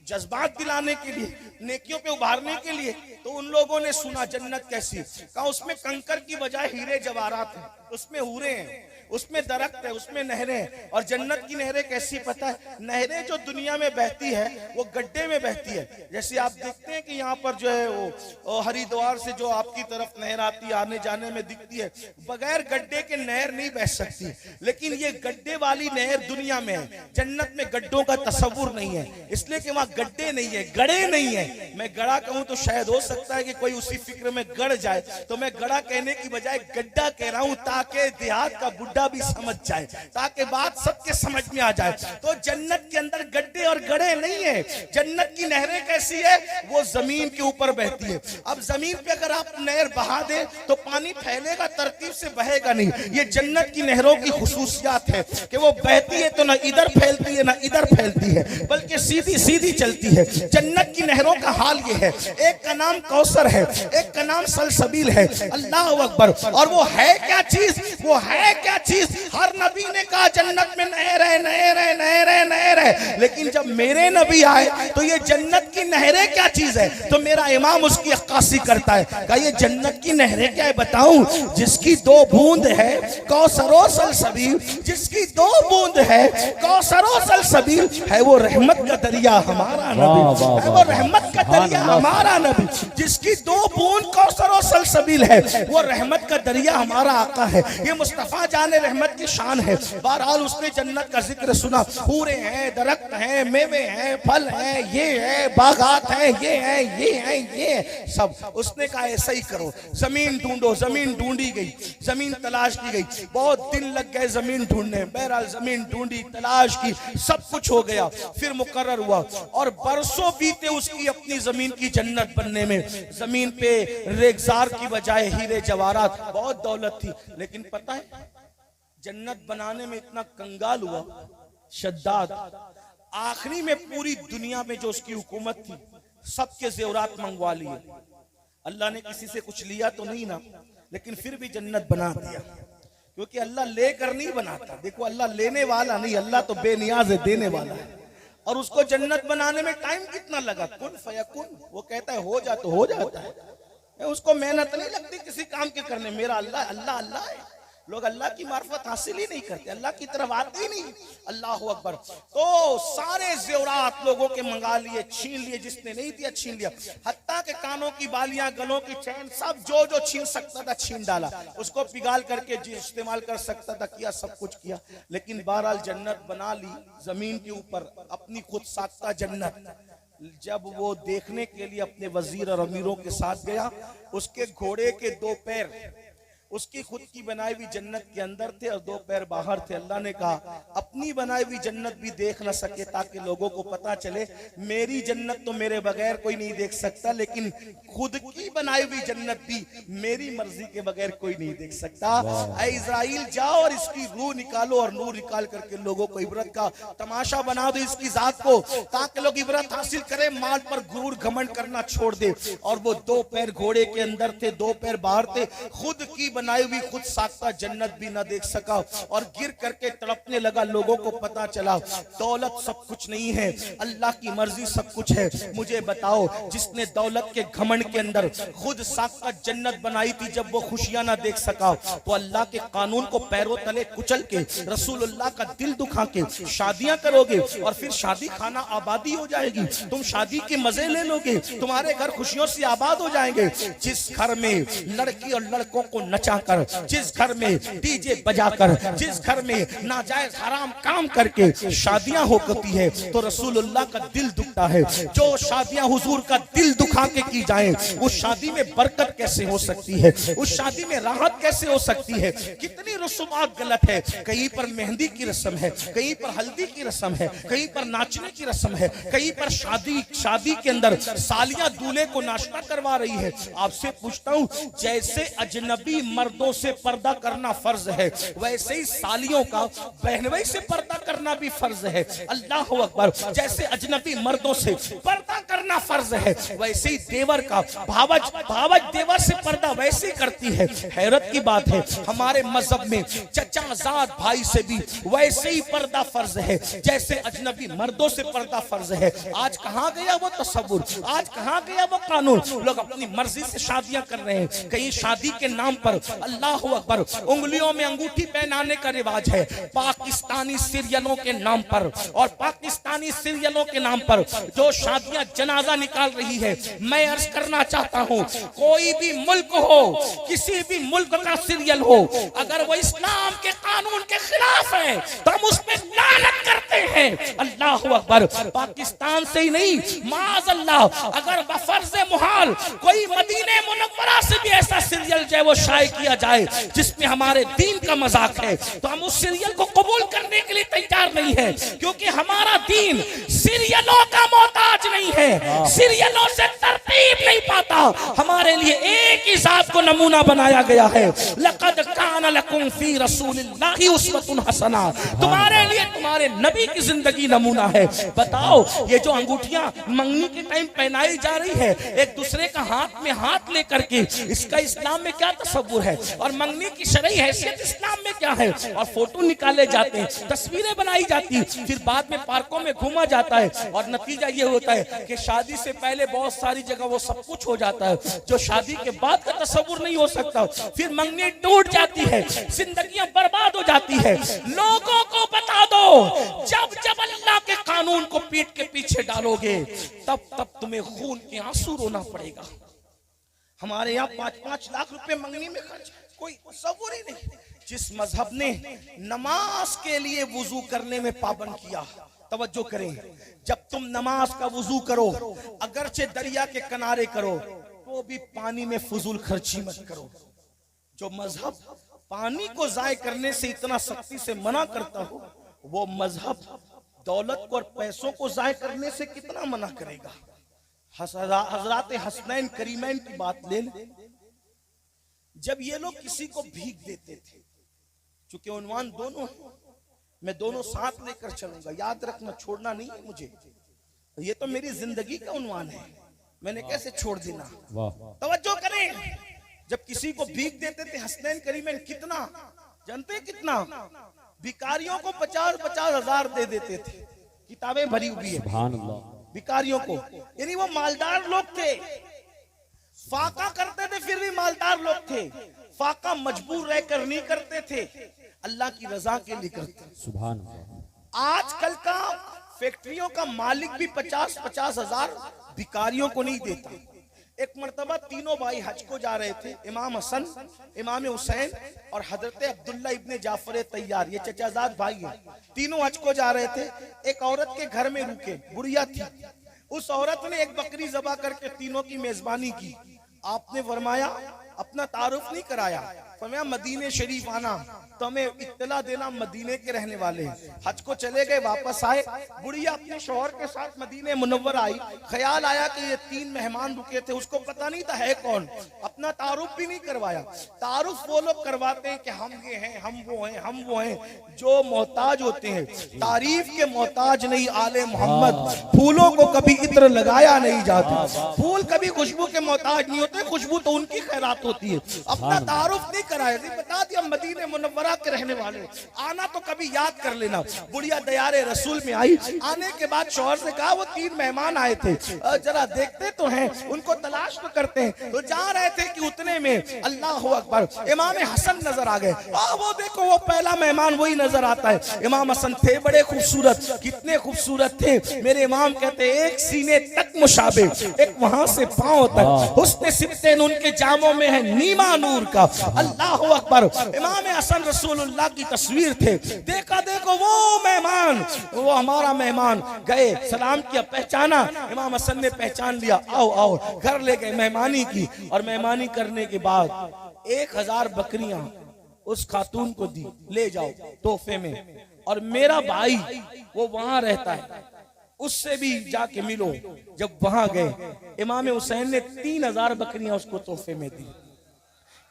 जज्बात दिलाने के लिए, नेकियों पे उभारने के लिए। तो उन लोगों ने सुना जन्नत कैसी, कहा उसमें कंकर की बजाय हीरे जवाहरात हैं, उसमें हूरे हैं, उसमें दरख्त है, उसमें नहरें हैं। और जन्नत की नहरें कैसी पता है? नहरें जो दुनिया में बहती है वो गड्ढे में बहती है। जैसे आप देखते हैं कि यहाँ पर जो है वो हरिद्वार से जो आपकी तरफ नहर आती है, आने जाने में दिखती है, बगैर गड्ढे के नहर नहीं बह सकती। लेकिन ये गड्ढे वाली नहर दुनिया में है, जन्नत में गड्ढों का तस्वुर नहीं है, इसलिए कि वहां गड्ढे नहीं है, गड़े नहीं है। मैं गड़ा कहूं तो शायद हो सकता है कि कोई उसी फिक्र में गड़ जाए, तो मैं गड़ा कहने की बजाय गड्ढा कह रहा हूं ताकि देहात का बुढ़ा भी समझ जाए, ताकि बात सबके समझ में आ जाए। तो जन्नत के अंदर गड्ढे और गड़े नहीं है। जन्नत की नहरें कैसी है? वो जमीन के ऊपर बहती है। अब जमीन पे अगर आप नहर बहा दे तो पानी फैलेगा, तरतीब से बहेगा नहीं। ये जन्नत की नहरों की खुसूसियात है कि वो बहती है तो ना इधर फैलती है ना इधर फैलती है, बल्कि सीधी सीधी चलती है। जन्नत की नहरों का हाल ये है, एक का नाम कौसर है, एक का नाम सलसबील है। अल्लाह अकबर। और वो है क्या चीज? वो है क्या चीज? हर नबी ने कहा जन्नत में नहर है, नहर है, नहर है, नहर है। लेकिन जब मेरे नबी आए तो ये जन्नत की नहरें क्या चीज है? तो मेरा इमाम उसकी अक्कासी करता है, कहा ये जन्नत की नहरें क्या है बताऊं? जिसकी 2 बूंद है कौसरो सलसबील, जिसकी 2 बूंद है कौसरो सलसबील है, वो रहमत का दरिया हमारा नबी है, वो रहमत का दरिया हमारा नबी। जिसकी 2 बूंद कौसरो सलसबील है, वो रहमत का दरिया हमारा आका है। ये मुस्तफा जाने रहमत की शान है। बहरहाल उसने जन्नत का जिक्र सुना, पूरे हैं, दरख्त हैं, मेवे हैं, फल हैं, ये है, बागात हैं, ये है, ये है, ये सब। उसने कहा ऐसा ही करो, जमीन ढूंढो। जमीन ढूंढी गई, जमीन तलाश की गई, बहुत दिन लग गए जमीन ढूंढने। बहरहाल जमीन ढूंढी, तलाश की, सब कुछ हो गया, फिर मुकर्रर हुआ और बरसों बीते उसकी अपनी जमीन की जन्नत बनने में। जमीन पे रेगजार की बजाय हीरे जवाहरात, बहुत दौलत थी। लेकिन पता है जन्नत बनाने में इतना कंगाल हुआ शद्दाद, आखिरी में पूरी दुनिया में जो उसकी हुकूमत थी सबके जेवरात मंगवा लिए। अल्लाह ने किसी से कुछ लिया तो नहीं ना, लेकिन फिर भी जन्नत बना दिया, क्योंकि अल्लाह लेकर नहीं बनाता। देखो अल्लाह लेने वाला नहीं, अल्लाह तो बेनियाज है, देने वाला है। और उसको जन्नत बनाने में टाइम कितना लगा? कुन फयकुन, वो कहता है हो जा तो हो जाता है। उसको मेहनत नहीं लगती किसी काम के करने। मेरा अल्लाह अल्लाह अल्लाह है। लोग अल्लाह की मार्फत हासिल ही नहीं करते, अल्लाह की तरफ आते ही नहीं। अल्लाह अकबर। तो सारे जेवरात लोगों के मंगा लिए, छीन लिए, जिसने नहीं दिया छीन लिया। हत्ता के कानों की बालियां, गलों की चैन, सब जो छीन सकता था छीन डाला। उसको पिघाल करके जो इस्तेमाल कर सकता था किया, सब कुछ किया। लेकिन बहरहाल जन्नत बना ली जमीन के ऊपर, अपनी खुद साख्ता जन्नत। जब वो देखने के लिए अपने वजीर और अमीरों के साथ गया, उसके घोड़े के 2 पैर उसकी खुद की बनाई हुई जन्नत के अंदर थे और 2 पैर बाहर थे। अल्लाह ने कहा अपनी बनाई हुई जन्नत भी देख न सके, ताकि लोगों को पता चले मेरी जन्नत तो मेरे बगैर कोई नहीं देख सकता, लेकिन खुद की बनाई हुई जन्नत भी मेरी मर्जी के बगैर कोई नहीं देख सकता। ऐ इज़राइल जाओ और इसकी रूह निकालो और नूर निकाल करके लोगों को इबरत का तमाशा बना दो इसकी जात को, ताकि लोग इबरत हासिल करें, माल पर गुरूर घमंड करना छोड़ दे। और वो 2 पैर घोड़े के अंदर थे, 2 पैर बाहर थे, खुद की बनाई हुई खुद साख्ता जन्नत भी न देख सका और गिर करके तड़पने लगा। लोगों को पता चला दौलत सब कुछ नहीं है, अल्लाह की मर्जी सब कुछ है। मुझे बताओ, जिसने दौलत के घमंड के अंदर खुद साख्ता जन्नत बनाई थी, जब वो खुशियां ना देख सका तो अल्लाह के कानून को पैरों तले कुचल के रसूलुल्लाह का दिल दुखा के शादियां करोगे और फिर शादी खाना आबादी हो जाएगी। तुम शादी के मजे ले लोगे, तुम्हारे घर खुशियों से आबाद हो जाएंगे। जिस घर में लड़की और लड़कों को नचाकर, जिस घर में डीजे बजाकर, जिस घर में नाजायज हराम काम करके शादियां होती है तो रसूलुल्लाह का दिल दुखता है। जो शादियां हुजूर का दिल दुखा के की जाए, उस शादी में बरकत कैसे हो सकती है, उस शादी में राहत कैसे हो सकती है। कितनी रस्मात गलत है, कहीं पर मेहंदी की रस्म है, कहीं पर हल्दी की रस्म है, कहीं पर नाचने की रस्म है, कहीं पर शादी के अंदर सालियां दूल्हे को नाश्ता करवा रही है। आपसे पूछता हूं, जैसे अजनबी मर्दों से पर्दा करना फर्ज है, वैसे ही सालियों का बहनोई से पर्दा करना भी फर्ज है। अल्लाह अकबर। जैसे अजनबी मर्दों से पर्दा करना फर्ज है, वैसे ही देवर का भावज देवर से पर्दा वैसे ही करती है। हैरत की बात है, हमारे मजहब में चचाजाद भाई से भी वैसे ही पर्दा फर्ज है जैसे अजनबी मर्दों से पर्दा फर्ज है। आज कहाँ गया वो तसव्वुर, आज कहाँ गया वो कानून। लोग अपनी मर्जी से शादियां कर रहे हैं। कहीं शादी के नाम पर, अल्लाह अकबर, उंगलियों में अंगूठी पहनाने का रिवाज है। पाकिस्तानी सीरियलों के नाम पर और पाकिस्तानी सीरियलों के नाम पर जो शादियां जनाजा निकाल रही है, मैं अर्ज करना चाहता हूं, कोई भी मुल्क हो, किसी भी मुल्क का सीरियल हो, अगर वो इस्लाम के कानून के खिलाफ है तो हम उस पर लानत करते हैं। अल्लाह अकबर। पाकिस्तान से ही नहीं, माज़अल्लाह, अगर बफर्ज मुहाल कोई मदीने मुनव्वरा से भी ऐसा सीरियल जो है वो शाये किया जाए जिसमें हमारे दीन का मजाक है, तो हम उस सीरियल को कबूल करने के लिए तैयार नहीं है, क्योंकि हमारा दीन सीरियलों का मोहताज नहीं है, सीरियलों से तरतीब नहीं पाता। हमारे लिए एक ही जात को नमूना बनाया गया है। लक़द कान लकुम फी रसूलिल्लाहि उस्वतुन हसना। तुम्हारे लिए तुम्हारे नबी की जिंदगी नमूना है। बताओ, ये जो अंगूठियां मंगनी के टाइम पहनाई जा रही है, एक दूसरे का हाथ में हाथ लेकर के, इसका इस्लाम में क्या तसव्वुर है और मंगनी की शरई हैसियत इस्लाम में क्या है। और फोटो निकाले जाते हैं, तस्वीरें बनाई जाती है, फिर बाद में पार्कों में घूमा जाता है और नतीजा ये होता है कि शादी से पहले बहुत सारी जगह वो सब कुछ हो जाता है जो शादी के बाद का तसव्वुर नहीं हो सकता। फिर मंगनी टूट जाती है, जिंदगियां बर्बाद हो जाती है। लोगों को बता दो, जब जब अल्लाह के कानून को पीठ के पीछे डालोगे तब तब तुम्हें खून के आंसू रोना पड़ेगा। हमारे यहाँ 5-5 लाख रुपए मंगनी में खर्च, कोई तसव्वुर ही नहीं। जिस मजहब ने नमाज के लिए वुजू करने में पाबंद किया, तवज्जो करें, जब तुम नमाज का वुजू करो, अगरचे दरिया के किनारे करो, तो भी पानी में फजूल खर्ची मत करो। जो मजहब पानी को जाय करने से इतना सख्ती से मना करता हो, वो मजहब दौलत को और पैसों को जाय करने से कितना मना करेगा। हजरात हसनैन करीमैन की बात ले लें, जब ये लोग किसी को भीख देते थे, चूंकि उन्वान दोनों है, मैं दोनों साथ लेकर चलूंगा, याद रखना, छोड़ना नहीं है मुझे, ये तो मेरी जिंदगी का उन्वान है, मैंने कैसे छोड़ देना। तवज्जो करें, जब किसी को भीख देते थे हसनैन करीमैन, कितना जानते हैं कितना, भिखारियों को 50-50 हजार दे देते थे, किताबें भरी हुई है भिखारियों को, यानी वो मालदार लोग थे, फाका करते थे फिर भी मालदार लोग थे, फाका मजबूर रहकर नहीं करते थे, अल्लाह की रजा के लिए करते। सुभान अल्लाह। आजकल का फैक्ट्रियों का मालिक भी 50-50 हजार भिखारियों को नहीं देता। एक मर्तबा तीनों भाई हज को जा रहे थे, इमाम हसन, इमाम हुसैन और हजरत अब्दुल्ला इब्ने जाफर तैयार, ये चचाजाद भाई हैं, तीनों हज को जा रहे थे। एक औरत के घर में रुके, बुढ़िया थी, उस औरत ने एक बकरी ज़बा करके तीनों की मेजबानी की। आपने फरमाया, अपना तारुफ नहीं कराया, फरमाया मदीने शरीफ आना, तो हमें इत्तला देना मदीने के रहने वाले। हज को चले गए, वापस आए, बुढ़िया अपने शौहर के साथ मदीने मुनव्वर आई। ख्याल आया कि ये 3 मेहमान रुके थे, उसको पता नहीं था है कौन, अपना तारुफ भी नहीं करवाया। तारुफ वो लोग करवाते हैं कि हम ये हैं, हम वो हैं, हम वो हैं, जो मोहताज होते हैं। तारीफ के मोहताज नहीं आले मोहम्मद, फूलों को कभी इत्र लगाया नहीं जाता, फूल कभी खुशबू के मोहताज नहीं होते, खुशबू तो उनकी खैरात होती है। अपना तारुफ नहीं कराया, नहीं बता दिया मदीने मुनव्वरा के रहने वाले, आना तो कभी याद कर लेना। बुढ़िया दयारे रसूल में आई, आने के बाद शौहर से कहा वो 3 मेहमान आए थे, जरा देखते तो हैं, उनको तलाश तो करते हैं। तो जा रहे थे कि उतने में अल्लाह अकबर इमाम हसन नजर आ गए। वो देखो वो पहला मेहमान वही नजर आता है। इमाम हसन थे बड़े खूबसूरत, कितने खूबसूरत थे मेरे इमाम कहते एक सीने तक मुशाबे, एक वहां से पांव तक, हुस्न सिफ्ते उनके जामों में है नीमा नूर का। अल्लाह अकबर, इमाम हसन रसूलुल्लाह की तस्वीर थे। देखा देखो वो मेहमान, वो हमारा मेहमान, गए सलाम किया, पहचाना, इमाम हसन ने पहचान लिया, आओ आओ, घर ले गए, मेहमानी की। और मेहमानी करने के बाद 1000 बकरियां उस खातून को दी, ले जाओ तोहफे में। और मेरा भाई वो वहां रहता है, उससे भी जाके मिलो। जब वहां गए, इमाम हुसैन ने 3000 बकरियां उसको तोहफे में दी,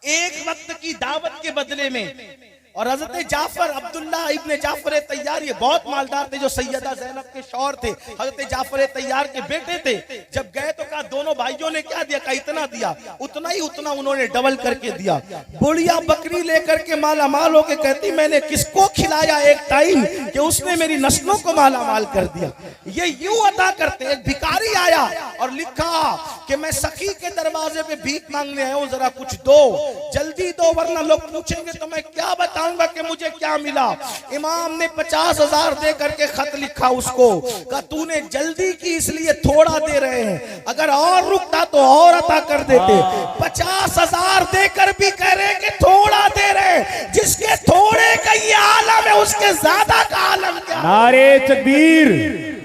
एक वक्त की दावत के बदले में। और हजरत जाफर अब्दुल्ला इब्ने जाफर तैयार, ये बहुत मालदार थे, जो सैयदा ज़ैनब के शौहर थे, हजरत जाफर तैयार के बेटे थे। जब गए तो कहा दोनों भाइयों ने क्या दिया, कहा इतना दिया, उतना ही उतना उन्होंने डबल करके दिया। बुढ़िया बकरी लेकर के माला माल होके कहती मैंने किसको खिलाया एक टाइम कि उसने मेरी नस्लों को माला माल कर दिया। ये यूं अदा करते। एक भिखारी आया और लिखा कि मैं सखी के दरवाजे पे भीख मांगने आया हूं, जरा कुछ दो, जल्दी दो वरना लोग पूछेंगे तो मैं क्या बताऊंगा कि मुझे क्या मिला। इमाम ने 50,000 दे करके खत लिखा उसको, कहा तूने जल्दी की इसलिए थोड़ा दे रहे हैं, अगर और रुकता तो और अता कर देते। 50,000 देकर भी कह रहे कि थोड़ा दे रहे, जिसके थोड़े का ये आलम है उसके ज्यादा का आलम क्या। नारे तकबीर,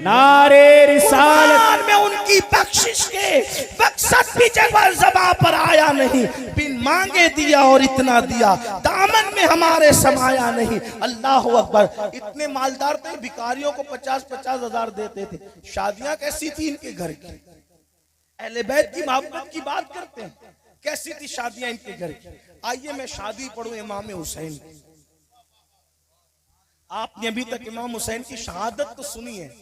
नारे रिसालत में उनकी बख्शिश के बख्शत भी ज़बां पर आया नहीं, बिन मांगे दिया और इतना दिया, दामन में हमारे समाया नहीं। अल्लाह अकबर। इतने मालदार थे, भिखारियों को 50-50 हजार देते थे। शादियां कैसी थी इनके घर की, अहले बैत की मोहब्बत की बात करते हैं, कैसी थी शादियां इनके घर की। आइए मैं शादी पढ़ूं इमाम हुसैन की। आपने अभी तक इमाम हुसैन की शहादत तो सुनी है,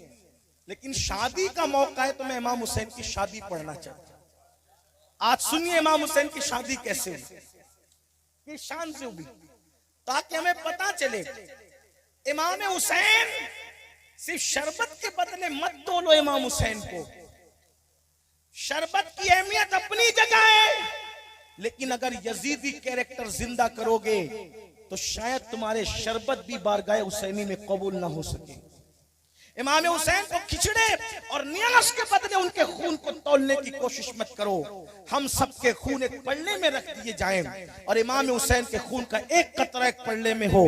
लेकिन शादी का मौका है तो मैं इमाम हुसैन की शादी पढ़ना चाहता हूं। आज सुनिए इमाम हुसैन की शादी कैसे हुई, किस शान से हुई, ताकि हमें पता चले इमाम हुसैन सिर्फ शरबत के बदले मत तोलो इमाम हुसैन को। शरबत की अहमियत अपनी जगह है, लेकिन अगर यजीदी कैरेक्टर जिंदा करोगे तो शायद तुम्हारे शरबत भी बारगाह हुसैनी में कबूल ना हो सके। इमाम हुसैन को खिचड़े और न्यास के बदले उनके खून को तौलने की कोशिश मत करो। हम सबके खून एक पल्ले में रख दिए जाएं और इमाम हुसैन के खून का एक कतरा एक पल्ले में हो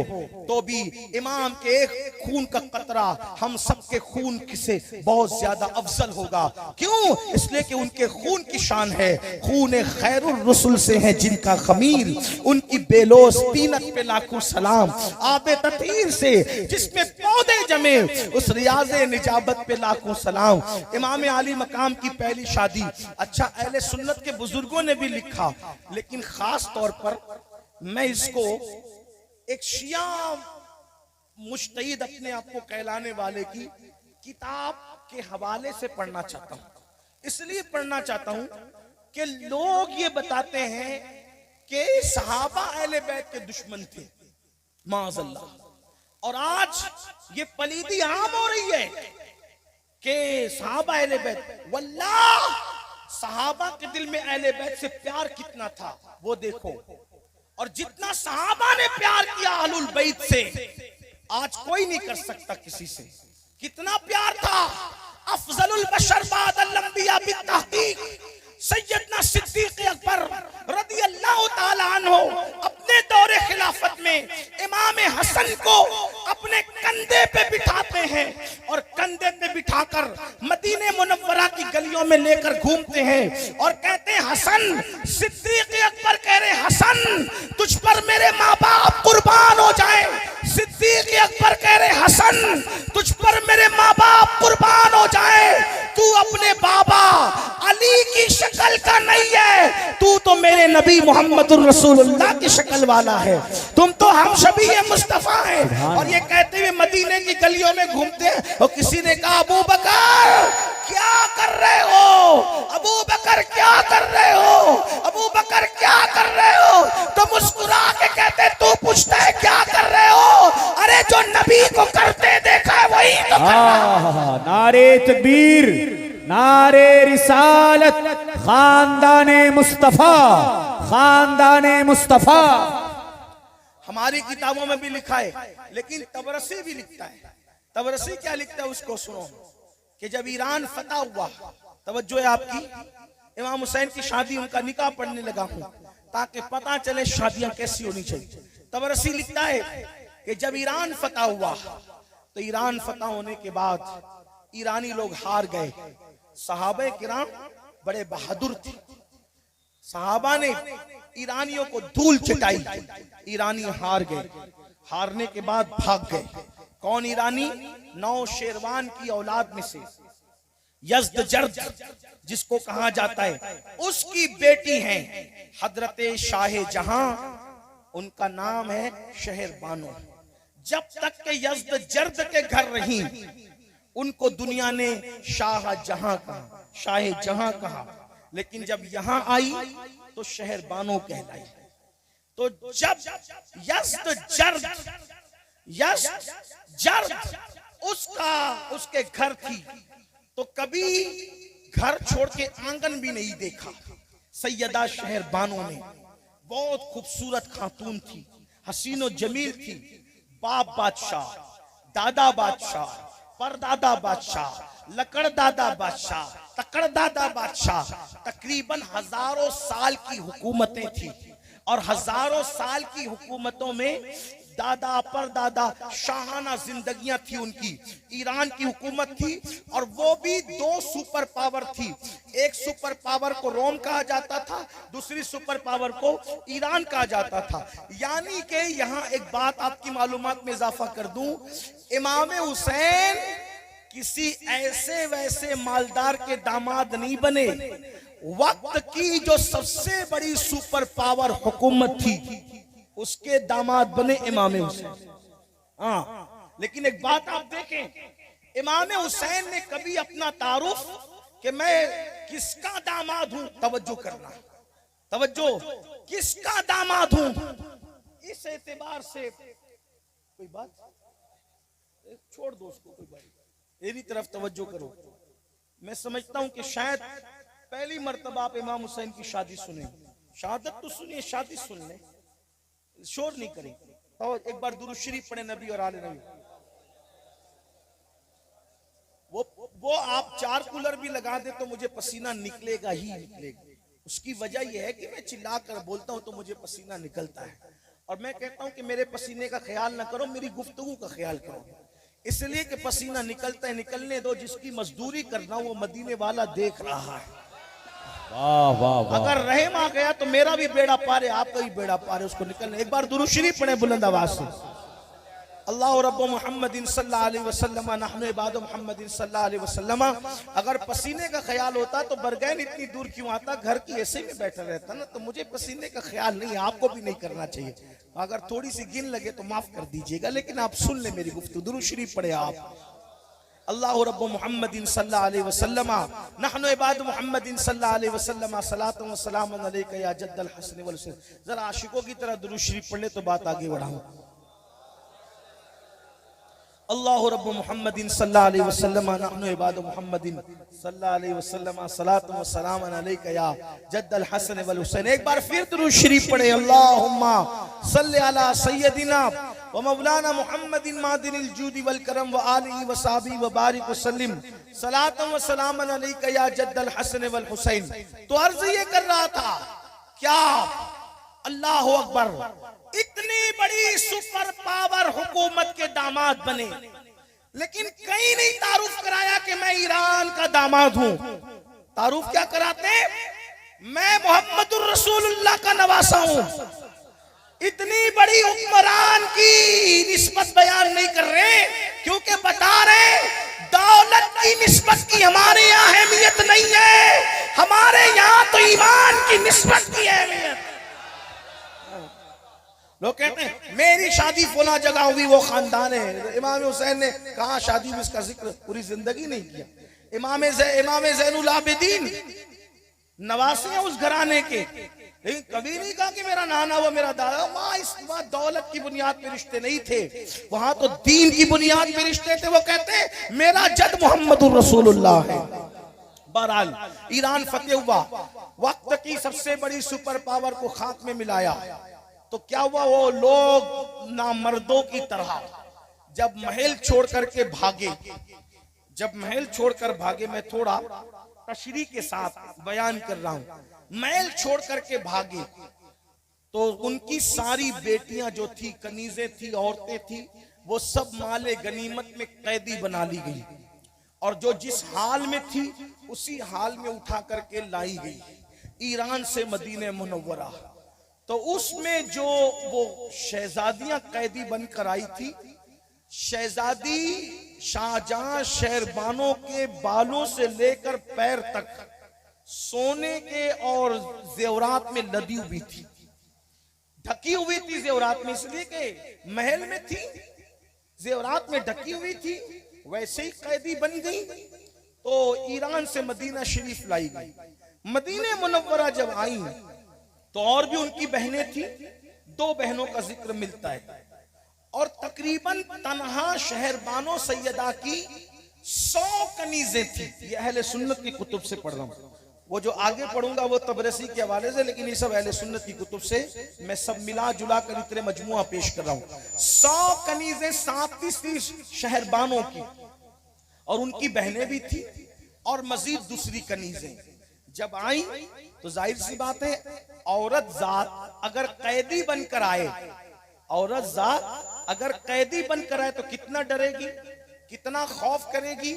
तो भी इमाम के एक खून का कतरा हम सबके खून से बहुत ज्यादा अफजल होगा। क्यों? इसलिए कि उनके खून की शान है, खून खैरुर रसूल से है जिनका खमीर, उनकी बेलोस तीनत पे लाखों सलाम, आबे ततीर से जिसमें पौधे जमे उस रियाज़े निजाबत पे लाखों सलाम। इमाम आली मकाम की पहली शादी। अच्छा, अहले सुन्नत के बुजुर्गों ने भी लिखा, लेकिन खास तौर पर मैं इसको एक शिया मुज्तहिद अपने आप को कहलाने वाले की किताब के हवाले से पढ़ना चाहता हूं। इसलिए पढ़ना चाहता हूं कि लोग ये बताते हैं कि सहाबा अहले बैत के दुश्मन थे, माअज़ल्लाह, और आज ये पलीदी आम हो रही है कि सहाबा अहले बैत, वल्लाह सहाबा के दिल में अहले बैत से प्यार कितना था वो देखो, और जितना सहाबा ने प्यार किया अहलुल बैत से आज कोई नहीं कर सकता किसी से। कितना प्यार था। अफजलुल बशर बादल अंबिया बित्तहकीक सैयदना सिद्दीक अकबर रदियल्लाहु ताला अन्हु अपने दौरे खिलाफत में इमाम हसन को अपने कंधे पे बिठाते हैं और कंधे पे बिठाकर मदीने मुनव्वरा की गलियों में लेकर घूमते हैं और कहते हैं हसन, सिद्दीक अकबर कह रहे हसन तुझ पर मेरे माँ बाप कुर्बान हो जाए। सिद्दीक अकबर कह रहे हसन तुझ पर मेरे माँ बाप कुर्बान हो जाए, तू अपने बाबा अली की शक्ल का नहीं है, तू तो मेरे नबी मोहम्मदुर रसूलुल्लाह की शक्ल वाला है, तुम तो हम शबी मुस्तफा हैं। और ये कहते हुए मदीने की गलियों में घूमते हैं। और किसी ने कहा अबू बकर क्या कर रहे हो, अबू बकर क्या कर रहे हो, अबू बकर क्या कर रहे मुस्कुरा के कहते तू पूछता है क्या कर रहे हो, अरे जो नबी को करते देखा है वही तो कर रहा है। नारे तकबीर, नारे रिसालत, खानदाने मुस्तफा, खानदाने मुस्तफा। हमारी किताबों में भी लिखा है, लेकिन तबरसी भी लिखता है। तबरसी क्या लिखता है उसको सुनो, कि जब ईरान फतह हुआ, तवज्जो है आपकी, इमाम हुसैन की शादी, उनका निकाह पढ़ने लगा हूं ताकि पता चले शादियां कैसी होनी चाहिए। तबरसी लिखता है कि जब ईरान फतह हुआ तो ईरान फतह होने के बाद ईरानी लोग हार गए। सहाबे किराम बड़े बहादुर थे, सहाबा ने ईरानियों को धूल चटाई, ईरानी हार गए। हारने के बाद भाग गए। कौन ईरानी? नौशेरवान की औलाद में से यज़्दजर्द जिसको कहा जाता है, उसकी बेटी है हजरत शाह जहां, उनका नाम है शहर बानो। जब तक के यज़्दजर्द के घर रही, उनको दुनिया ने शाह जहां कहा, शाह जहां कहा, लेकिन जब यहां आई तो शहर बानो कहलाई। तो जब यज़्दजर्द उसके घर थी, तो कभी घर छोड़ के आंगन भी नहीं देखा। सैयदा शहर बानो ने, बहुत खूबसूरत खातून थी, हसीनो जमील थी। बाप बादशाह, दादा बादशाह, परदादा बादशाह, लकड़दादा बादशाह, तकड़दादा बादशाह, तकरीबन हजारों साल की हुकूमतें थी। और हजारों साल की हुकूमतों में दादा परदादा शाहाना जिंदगियां थी उनकी। ईरान की हुकूमत थी, और वो भी दो सुपर पावर थी। एक सुपर पावर को रोम कहा जाता था, दूसरी सुपर पावर को ईरान कहा जाता था। यानी कि यहाँ एक बात आपकी मालूमात में इजाफा कर दूं, इमाम हुसैन किसी ऐसे वैसे मालदार के दामाद नहीं बने। वक्त की जो सबसे बड़ी सुपर पावर हुकूमत थी, उसके दामाद बने इमाम हुसैन। हाँ, लेकिन एक बात आप देखें, इमाम हुसैन ने कभी अपना तारुफ कि मैं किसका दामाद हूं, तवज्जो करना, तवज्जो, किसका दामाद हूं, इस एतबार से कोई बात छोड़ दो उसको, कोई बात, मेरी तरफ तवज्जो करो। मैं समझता हूं कि शायद पहली मर्तबा आप इमाम हुसैन की शादी सुने, शहादत तो सुनिए, शादी सुन ले, शोर नहीं करें। तो एक बार दुरूद शरीफ पढ़े नबी और आले नबी। वो आप 4 कूलर भी लगा दे तो मुझे पसीना निकलेगा ही निकलेगा। उसकी वजह यह है कि मैं चिल्ला कर बोलता हूं तो मुझे पसीना निकलता है, और मैं कहता हूं कि मेरे पसीने का ख्याल ना करो, मेरी गुफ्तगू का ख्याल करो। इसलिए कि पसीना निकलता है, निकलने दो, जिसकी मजदूरी करना वो मदीने वाला देख रहा है। वाह वाह वाह। अगर रहम आ गया तो मेरा भी बेड़ा पार है, आपका भी बेड़ा पार है, उसको निकलने। एक बार दुरूद शरीफ पढ़े बुलंद आवाज से। अल्लाह रब्बु मुहम्मदिन सल्लल्लाहु अलैहि वसल्लम नहनु इबादु मुहम्मदिन सल्लल्लाहु अलैहि वसल्लम। अगर पसीने का ख्याल होता तो बरगैन इतनी दूर क्यों आता, घर की ऐसे में बैठा रहता ना। तो मुझे पसीने का ख्याल नहीं, आपको भी नहीं करना चाहिए। अगर थोड़ी सी गिन लगे तो माफ कर दीजिएगा, लेकिन आप सुन ले मेरी गुफ्तगू। दुरूद शरीफ पढ़े आप। अल्लाह रब्बु मुहम्मदिन सल्लल्लाहु अलैहि वसल्लम नहनु इबादु मुहम्मदिन सल्लल्लाहु अलैहि वसल्लम सलातु व सलामुन अलैका या जद्दल हसन वल हुसैन। जरा आशिकों की तरह दुरूद शरीफ पढ़ ले तो बात आगे बढ़ाऊं। अल्लाह रब्बु मुहम्मदिन सल्लल्लाहु अलैहि वसल्लम नहनु इबादु मुहम्मदिन सल्लल्लाहु अलैहि वसल्लम सलातु व सलामुन अलैका या जद्दल हसन वल हुसैन। एक बार फिर दुरूद शरीफ पढ़े। अल्लाहुम्मा सल्लि अला सय्यदिना व मौलाना मुहम्मदिन मादिनिल जूदी वल करम व आलिहि व सहबी व बारिक वसल्लिम सलातु व सलामुन अलैका या जद्दल हसन वल हुसैन। तो अर्ज ये कर रहा था, क्या अल्लाह अकबर, इतनी बड़ी सुपर पावर हुकूमत के दामाद बने, लेकिन कहीं नहीं तारुफ कराया कि मैं ईरान का दामाद हूं। तारुफ क्या कराते, मैं मोहम्मदुर रसूलुल्लाह का नवासा हूं। इतनी बड़ी हुक्मरान की निस्बत बयान नहीं कर रहे, क्योंकि बता रहे दौलत की निस्बत की हमारे यहाँ अहमियत नहीं है, हमारे यहाँ तो ईमान की निस्बत की अहमियत। लोग कहते हैं मेरी शादी फला जगह हुई, वो खानदान है। इमाम हुसैन ने कहा शादी में इसका जिक्र पूरी जिंदगी नहीं किया। इमाम ज़ैनुल आबिदीन नवासे हैं उस घराने के, लेकिन कभी नहीं कहा कि मेरा नाना वो मेरा दादा। माँ इस बात दौलत की बुनियाद पे रिश्ते नहीं थे, वहां तो दीन की बुनियाद पे रिश्ते थे। वो कहते मेरा जद मोहम्मदुर रसूलुल्लाह है। बहरहाल ईरान फतेह हुआ, वक्त की सबसे बड़ी सुपर पावर को खाक में मिलाया। तो क्या हुआ, वो लोग नामर्दों की तरह जब महल छोड़ करके भागे, जब महल छोड़कर भागे, मैं थोड़ा तशरीह के साथ बयान कर रहा हूं, महल छोड़ करके भागे तो उनकी सारी बेटियां जो थी, कनीजें थी, औरतें थी, वो सब माले गनीमत में कैदी बना ली गई और जो जिस हाल में थी उसी हाल में उठा करके लाई गई ईरान से मदीने मुनव्वरा। तो उसमें जो वो शहजादियां कैदी बनकर आई थी, शहजादी शाहजहां शेरबानों के बालों से लेकर पैर तक सोने के और जेवरात में लदी हुई थी, ढकी हुई थी जेवरात में, इसलिए कि महल में थी, जेवरात में ढकी हुई थी। वैसे ही कैदी बन गई तो ईरान से मदीना शरीफ लाई गई। मदीने मुनव्वरा जब आई तो और भी उनकी बहनें थी, 2 बहनों का जिक्र मिलता है और तकरीबन तनहा शहरबानो सैयदा की 100 कनीजें थी। ये अहले सुन्नत की कुतुब से पढ़ रहा हूं, वो जो आगे पढ़ूंगा वो तबरसी के हवाले से, लेकिन ये सब अहले सुन्नत की कुतुब से मैं सब मिला जुला कर इतने मजमुआ पेश कर रहा हूं। 100 कनीजें 37 शहरबानों की और उनकी बहनें भी थी और मजीद दूसरी कनीजें जब आई तो जाहिर सी बात है, औरत जात अगर कैदी बनकर आए, औरत जात अगर कैदी बनकर आए तो कितना डरेगी, कितना खौफ करेगी,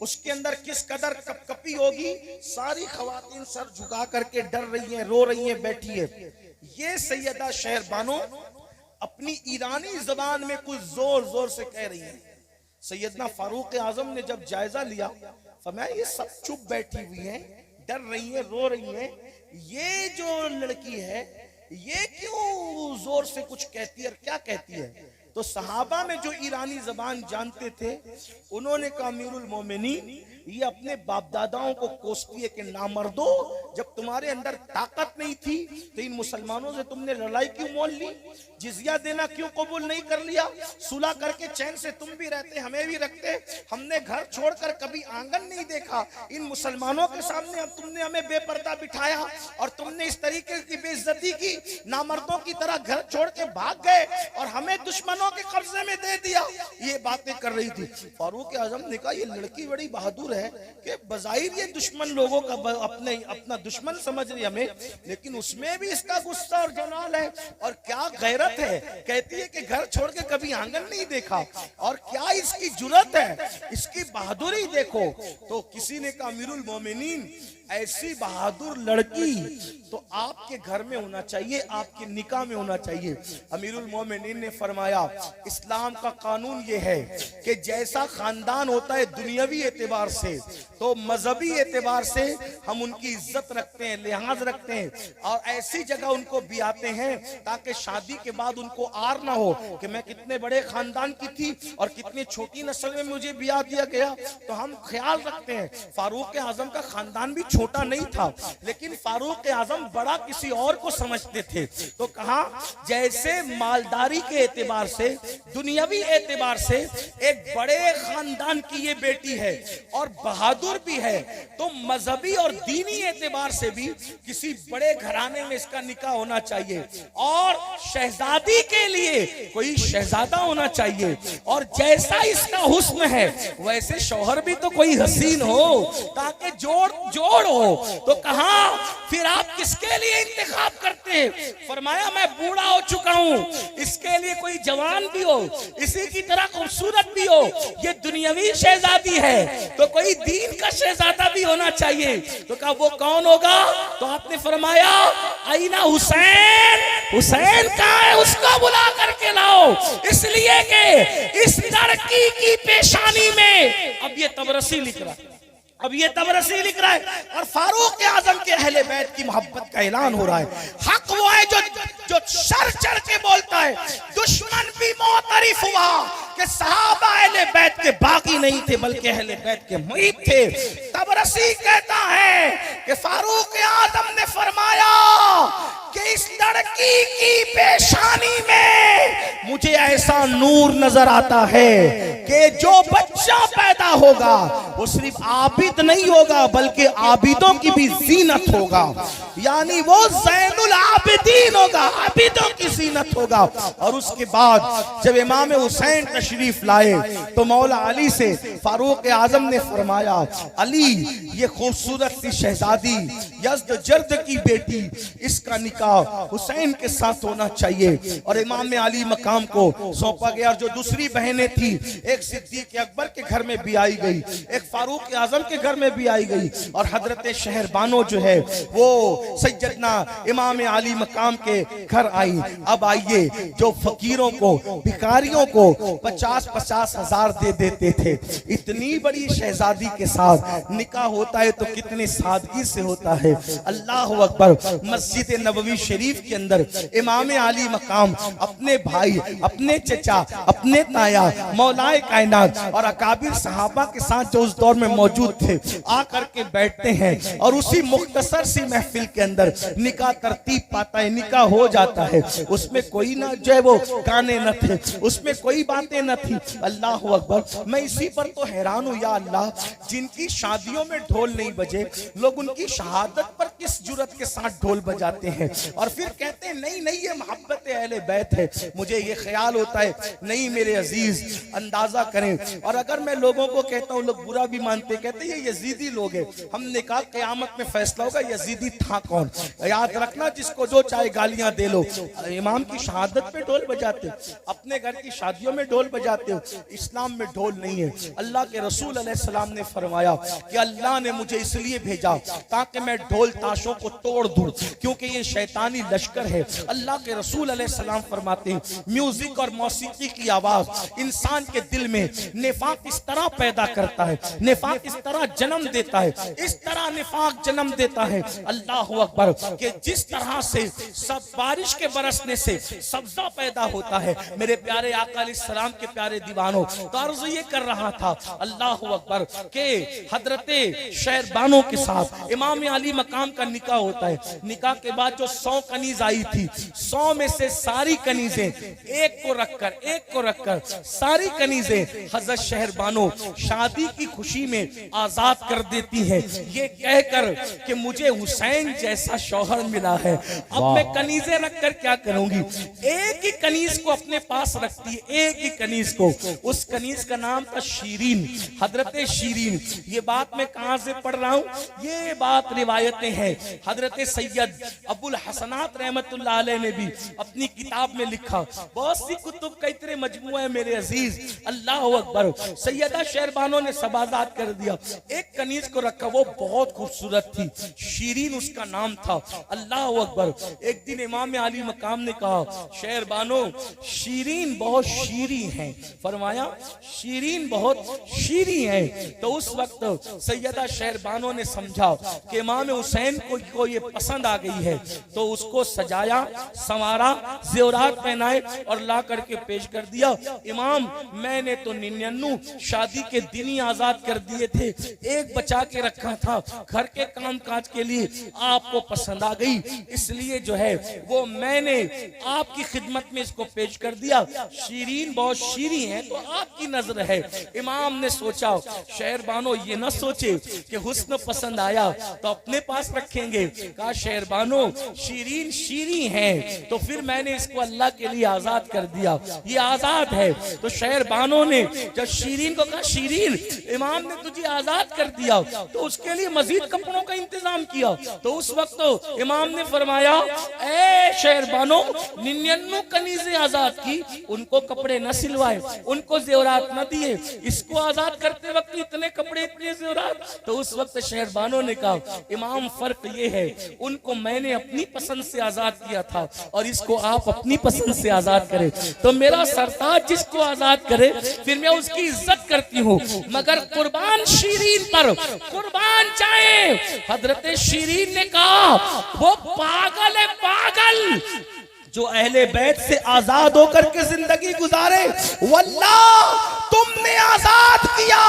उसके अंदर किस कदर कपकपी होगी। सारी खवातीन सर झुका करके डर रही हैं, रो रही हैं, बैठी है। ये सैयदा शहरबानो अपनी ईरानी जबान में कुछ जोर जोर से कह रही हैं। सैयदना फारूक आजम ने जब जायजा लिया, फरमाया ये सब चुप बैठी हुई हैं, डर रही हैं, रो रही हैं, ये जो लड़की है ये क्यों जोर से कुछ कहती है और क्या कहती है। तो सहाबा में जो ईरानी जबान जानते थे उन्होंने कहा अमीरुल मोमिनीन, ये अपने बाप दादाओं को कोसती है कि नामर्दो, जब तुम्हारे अंदर ताकत नहीं थी तो इन मुसलमानों से तुमने लड़ाई क्यों मोल ली, जिजिया देना क्यों कबूल नहीं कर लिया, सुलह करके चैन से तुम भी रहते हमें भी रखते, हमने घर छोड़कर कभी आंगन नहीं देखा, इन मुसलमानों के सामने अब तुमने हमें बेपर्दा बिठाया और तुमने इस तरीके की बेइज्जती की, नामर्दों की तरह घर छोड़ के भाग गए और हमें दुश्मनों के कब्जे में दे दिया। ये बातें कर रही थी। फारूक आजम ने कहा ये लड़की बड़ी बहादुर है कि बजाहिर ये दुश्मन लोगों का अपना दुश्मन समझ रही हमें, लेकिन उसमें भी इसका गुस्सा और जलाल है और क्या गैरत है। कहती है कि घर छोड़ के कभी आंगन नहीं देखा और क्या इसकी जुर्रत है, इसकी बहादुरी देखो। तो किसी ने कहा अमीरुल मोमिनीन, ऐसी बहादुर लड़की तो आपके घर में होना चाहिए, आपके निकाह में होना चाहिए। अमीरुल मोमिनीन ने फरमाया इस्लाम का कानून ये है कि जैसा खानदान होता है दुनियावी एतबार से तो मजहबी एतबार से हम उनकी इज्जत रखते हैं, लिहाज रखते हैं और ऐसी जगह उनको बियाते हैं ताकि शादी के बाद उनको आर ना हो कि मैं कितने बड़े खानदान की थी और कितनी छोटी नस्ल में मुझे बिया दिया गया। तो हम ख्याल रखते हैं। फारूक आजम का खानदान भी छोटा नहीं था, लेकिन फारूक आजम बड़ा किसी और को समझते थे। तो कहा जैसे मालदारी के एतबार से, दुनियावी एतबार से एक बड़े खानदान की ये बेटी है और बहादुर भी है, तो मजहबी और दीनी एतबार से भी किसी बड़े घराने में इसका निकाह होना चाहिए और शहजादी के लिए कोई शहजादा होना चाहिए और जैसा इसका हुस्न है वैसे शौहर भी तो कोई हसीन हो ताकि जोड़ हो। तो कहा फिर आप किसके लिए इंतखाब करते हैं? फरमाया मैं बूढ़ा हो चुका हूं, इसके लिए कोई जवान भी हो, इसी की तरह खूबसूरत भी हो। ये दुनियावी शहजादी है तो कोई दीन का शहजादा भी होना चाहिए। तो कहा वो कौन होगा? तो आपने फरमाया आईना हुसैन, हुसैन कहाँ है, उसको बुला करके लाओ, इसलिए कि इस लड़की की पेशानी में, अब ये तबरसी लिख रहा, अब ये तबरसी लिख रहा है और फारूक आजम के अहले बैत की मोहब्बत का ऐलान हो रहा है। हक वो है जो सर चढ़ के बोलता है। दुश्मन भी मोतरिफ हुआ कि सहाबा अहले बैत के बागी नहीं थे बल्कि अहले बैत के मुहीब थे। तबरसी कहता है कि फारूक आजम ने फरमाया कि इस लड़की की पेशानी में मुझे ऐसा नूर नजर आता है कि जो बच्चा पैदा होगा वो सिर्फ आबिद नहीं होगा बल्कि आबिदों की भी जीनत होगा, यानी वो ज़ैनुल आबिदीन होगा, आबिदों की जीनत होगा। और उसके बाद जब इमाम हुसैन तशरीफ लाए तो मौला अली से फारूक आजम ने फरमाया, अली ये खूबसूरत सी शहजादी यज़्द जर्द की बेटी, इसका निकाह हुसैन के साथ होना चाहिए। और इमाम अली मकाम को सौंपा गया। और जो दूसरी बहनें थी, एक सिद्दीक अकबर के घर में भी आई गई, एक फारूक आजम के घर में भी आई गई, और हजरत शहरबानो जो है वो सैयदना इमाम अली मकाम के घर आई। अब आइए, जो फकीरों को भिखारियों को 50-50 हजार दे देते थे, इतनी बड़ी शहजादी के साथ निकाह होता है तो कितनी सादगी से होता है। अल्लाह अकबर। मस्जिद नबवी शरीफ के अंदर इमाम अली मकाम अपने भाई, अपने चचा, अपने ताया, मौलाए कायनात और अकाबिर सहाबा के साथ जो उस दौर में मौजूद थे आकर के बैठते हैं और उसी मुख्तसर सी महफिल के अंदर निकाह तरतीब पाता है, निकाह हो जाता है। उसमें कोई ना जो है वो गाने न थे, उसमें कोई बातें न थी। अल्लाह अकबर। मैं इसी पर तो हैरान हूँ, या अल्लाह, जिनकी शादियों में ढोल नहीं बजे, लोग उनकी शहादत पर किस जुर्रत के साथ ढोल बजाते हैं और फिर कहते हैं नहीं नहीं ये मोहब्बत अहले बैत है। मुझे ये ख्याल होता है, नहीं मेरे अजीज, अंदाजा करें। और अगर मैं लोगों को कहता हूँ, लोग बुरा भी मानते, कहते ये यजीदी लोग हैं। हमने कहा क़यामत में फैसला होगा यजीदी था कौन। याद रखना, जिसको जो चाहे गालियां दे लो, इमाम की शहादत पे ढोल बजाते हो, अपने घर की शादियों में ढोल बजाते हो। इस्लाम में ढोल नहीं है। अल्लाह के रसूल अलैहिस्सलाम ने फरमाया कि अल्लाह ने मुझे इसलिए भेजा ताकि मैं ढोल ताशों को तोड़ दूं, क्योंकि ये शैतानी लश्कर है। अल्लाह के रसूल अलैहिस्सलाम फरमाते हैं, म्यूजिक और मौसीकी की आवाज इंसान के दिल में निफाक इस तरह पैदा करता है, निफाक इस तरह जन्म देता है, इस तरह निफाक जन्म देता है। अल्लाह अकबर। कि जिस तरह से सब बारिश के बरसने से सब्जा पैदा होता है, मेरे प्यारे आका अलैहिस्सलाम के प्यारे दीवानों, तो अर्ज ये कर रहा था, अल्लाह अकबर, के हजरते शहरबानों के साथ इमाम अली मकाम का निकाह होता है। निकाह के बाद जो 100 कनीज आई थी, 100 में से सारी कनीजें एक को रखकर सारी कनीजें हजरत शहरबानो शादी की खुशी में आजाद कर देती हैं, ये कहकर कि मुझे हुसैन जैसा शौहर मिला है। अब मैं कनीजें रखकर क्या करूंगी। एक ही कनीज को अपने पास रखती है, एक ही कनीज को। उस कनीज का नाम था शीरीन, हजरत शीरीन। ये बात मैं कहां से पढ़ रहा हूं, ये बात रिवायतें हैं। हजरत सैयद अबुल हसनात रहमतुल्लाह अलैह ने भी अपनी किताब में लिखा। बहुत सी कुतुब का इतने मजमू है मेरे अजीज। अल्लाह अकबर। सैयदा शहरबानो ने सब आजाद कर दिया, एक कनीज को रखा, वो बहुत खूबसूरत थी, शीरीन उसका नाम था। अल्लाह अकबर। एक दिन इमाम अली मकाम ने कहा, शहरबानो शीरीन बहुत शीरी है। फरमाया शीरीन बहुत शीरी है। तो उस वक्त सैयदा शहरबानो ने समझा कि इमाम हुसैन को ये पसंद आ गई है, तो उसको सजाया, संवारा, ज़ेवरात पहनाए और ला करके पेश कर दिया। इमाम, मैंने तो 99 शादी के दिन ही आजाद कर दिए थे, एक बचा के रखा था घर के काम काज के लिए, आपको पसंद आ गई, इसलिए जो है वो मैंने आपकी खिदमत में इसको पेश कर दिया। शीरीन बहुत शीरी है तो आपकी नजर है। इमाम ने सोचा, शहरबानो ये ना सोचे कि हुस्न पसंद आया तो अपने पास रखेंगे। कहा शहरबानो शीरीन शीरी है तो फिर मैंने इसको अल्लाह के लिए आजाद कर दिया, ये आजाद है। तो शहरबानो ने जब शीरीन को कहा, शीरीन इमाम ने तुझे आजाद कर दिया, तो उसके लिए मजीद कपड़ों का इंतजाम किया। तो उस वक्त तो इमाम ने फरमाया, ए शहरबानो, 99 कनीजें आजाद की, उनको कपड़े न सिलवाए, उनको जेवरात न दिए, इसको आजाद करते वक्त इतने कपड़े इतने जेवरात। तो उस वक्त शहरबानो ने कहा, इमाम फर्क फर्क ये है, उनको मैंने अपनी पसंद से आजाद किया था और इसको आप अपनी पसंद से आजाद करें। तो मेरा सरताज जिसको आजाद करे फिर मैं उसकी इज्जत करती हूँ, मगर कुर्बान शीरीन पर कुर्बान जाए। हजरत शीरीन ने कहा वो पागल है, पागल जो अहले बैत से आजाद होकर के जिंदगी गुजारे। वल्लाह तुमने आजाद किया,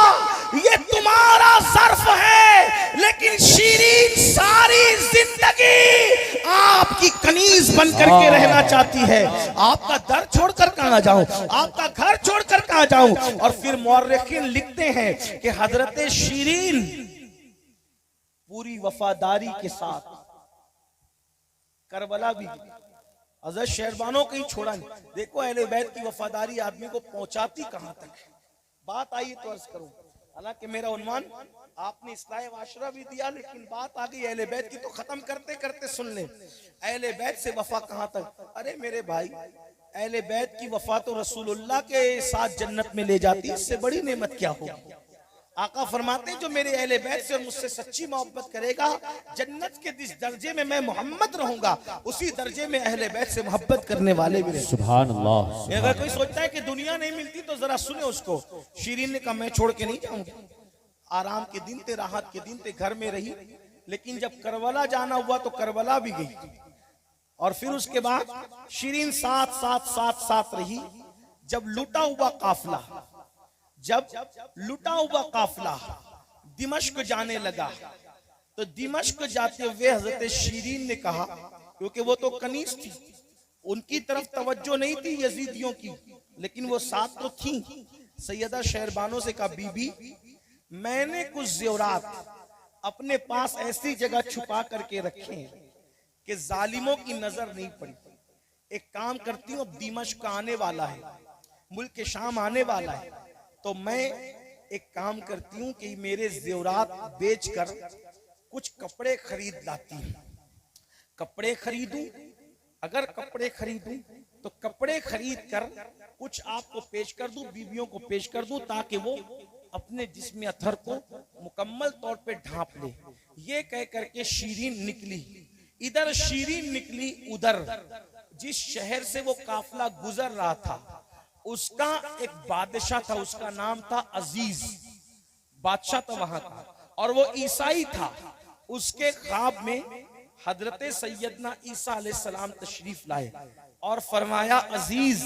ये तुम्हारा सर्फ है, लेकिन शीरीन सारी जिंदगी आपकी कनीज बन करके रहना चाहती है। आपका दर छोड़कर कहां जाऊं, आपका घर छोड़कर कहां जाऊं। और फिर मौर्रिखीन लिखते हैं कि हजरत शीरीन पूरी वफादारी के साथ करबला भी, हजरत शेरबानो कहीं छोड़ा नहीं। देखो अहले बैत की वफादारी आदमी को पहुंचाती कहां तक है। बात आई तो अर्ज करूं, हालांकि मेरा उन्वान आपने इस्लाह वाशरा भी दिया, लेकिन बात आ गई अहले बैत की तो खत्म करते करते सुन ले। अहले बैत से वफा कहां तक? अरे मेरे भाई, अहले बैत की वफा तो रसूलुल्लाह के साथ जन्नत में ले जाती है, इससे बड़ी नेमत क्या होगी। आका फरमाते हैं जो मेरे अहले बैत से और मुझसे सच्ची मोहब्बत करेगा, जन्नत के जिस दर्जे में मैं मोहम्मद रहूंगा उसी दर्जे में अहले बैत से मोहब्बत करने वाले भी रहेंगे। सुभान अल्लाह। अगर कोई सोचता है कि दुनिया नहीं मिलती तो जरा सुने उसको। शीरीन ने कहा मैं छोड़ के नहीं जाऊंगी। आराम के दिन थे, राहत के दिन थे, घर में रही, लेकिन जब करबला जाना हुआ तो करबला भी गई। और फिर उसके बाद शीरीन साथ साथ साथ साथ रही। जब लूटा हुआ काफिला दिमश्क जाने लगा, तो दिमश्क जाते हुए हजरत शीरीन ने कहा, क्योंकि वो तो कनीज थी, उनकी तरफ तवज्जो नहीं थी यजीदियों की, लेकिन वो साथ तो थी। सैयदा शेरबानो से कहा बीबी मैंने कुछ ज़ेवरात अपने पास ऐसी जगह छुपा करके रखे हैं कि जालिमों की नजर नहीं पड़ी। एक काम करती हूँ, अब दिमश्क आने वाला है, मुल्क शाम आने वाला है, तो मैं एक काम करती हूँ कि मेरे ज़ेवरात बेचकर कुछ कपड़े खरीद लाती हूँ। कपड़े खरीदूं, अगर कपड़े खरीदूं तो कपड़े खरीद कर कुछ आपको पेश कर दूं, बीवियों को पेश कर दूं, ताकि वो अपने जिस्म अथर को मुकम्मल तौर पे ढांप ले। ये कह करके शीरीन निकली। इधर शीरीन निकली, उधर जिस शहर से वो काफिला गुजर रहा था उसका एक बादशाह था, उसका नाम था अजीज, बादशाह था वहां का, और वो ईसाई था। उसके ख्वाब में हजरत सैयदना ईसा अलैहिस्सलाम तशरीफ लाए और फरमाया अजीज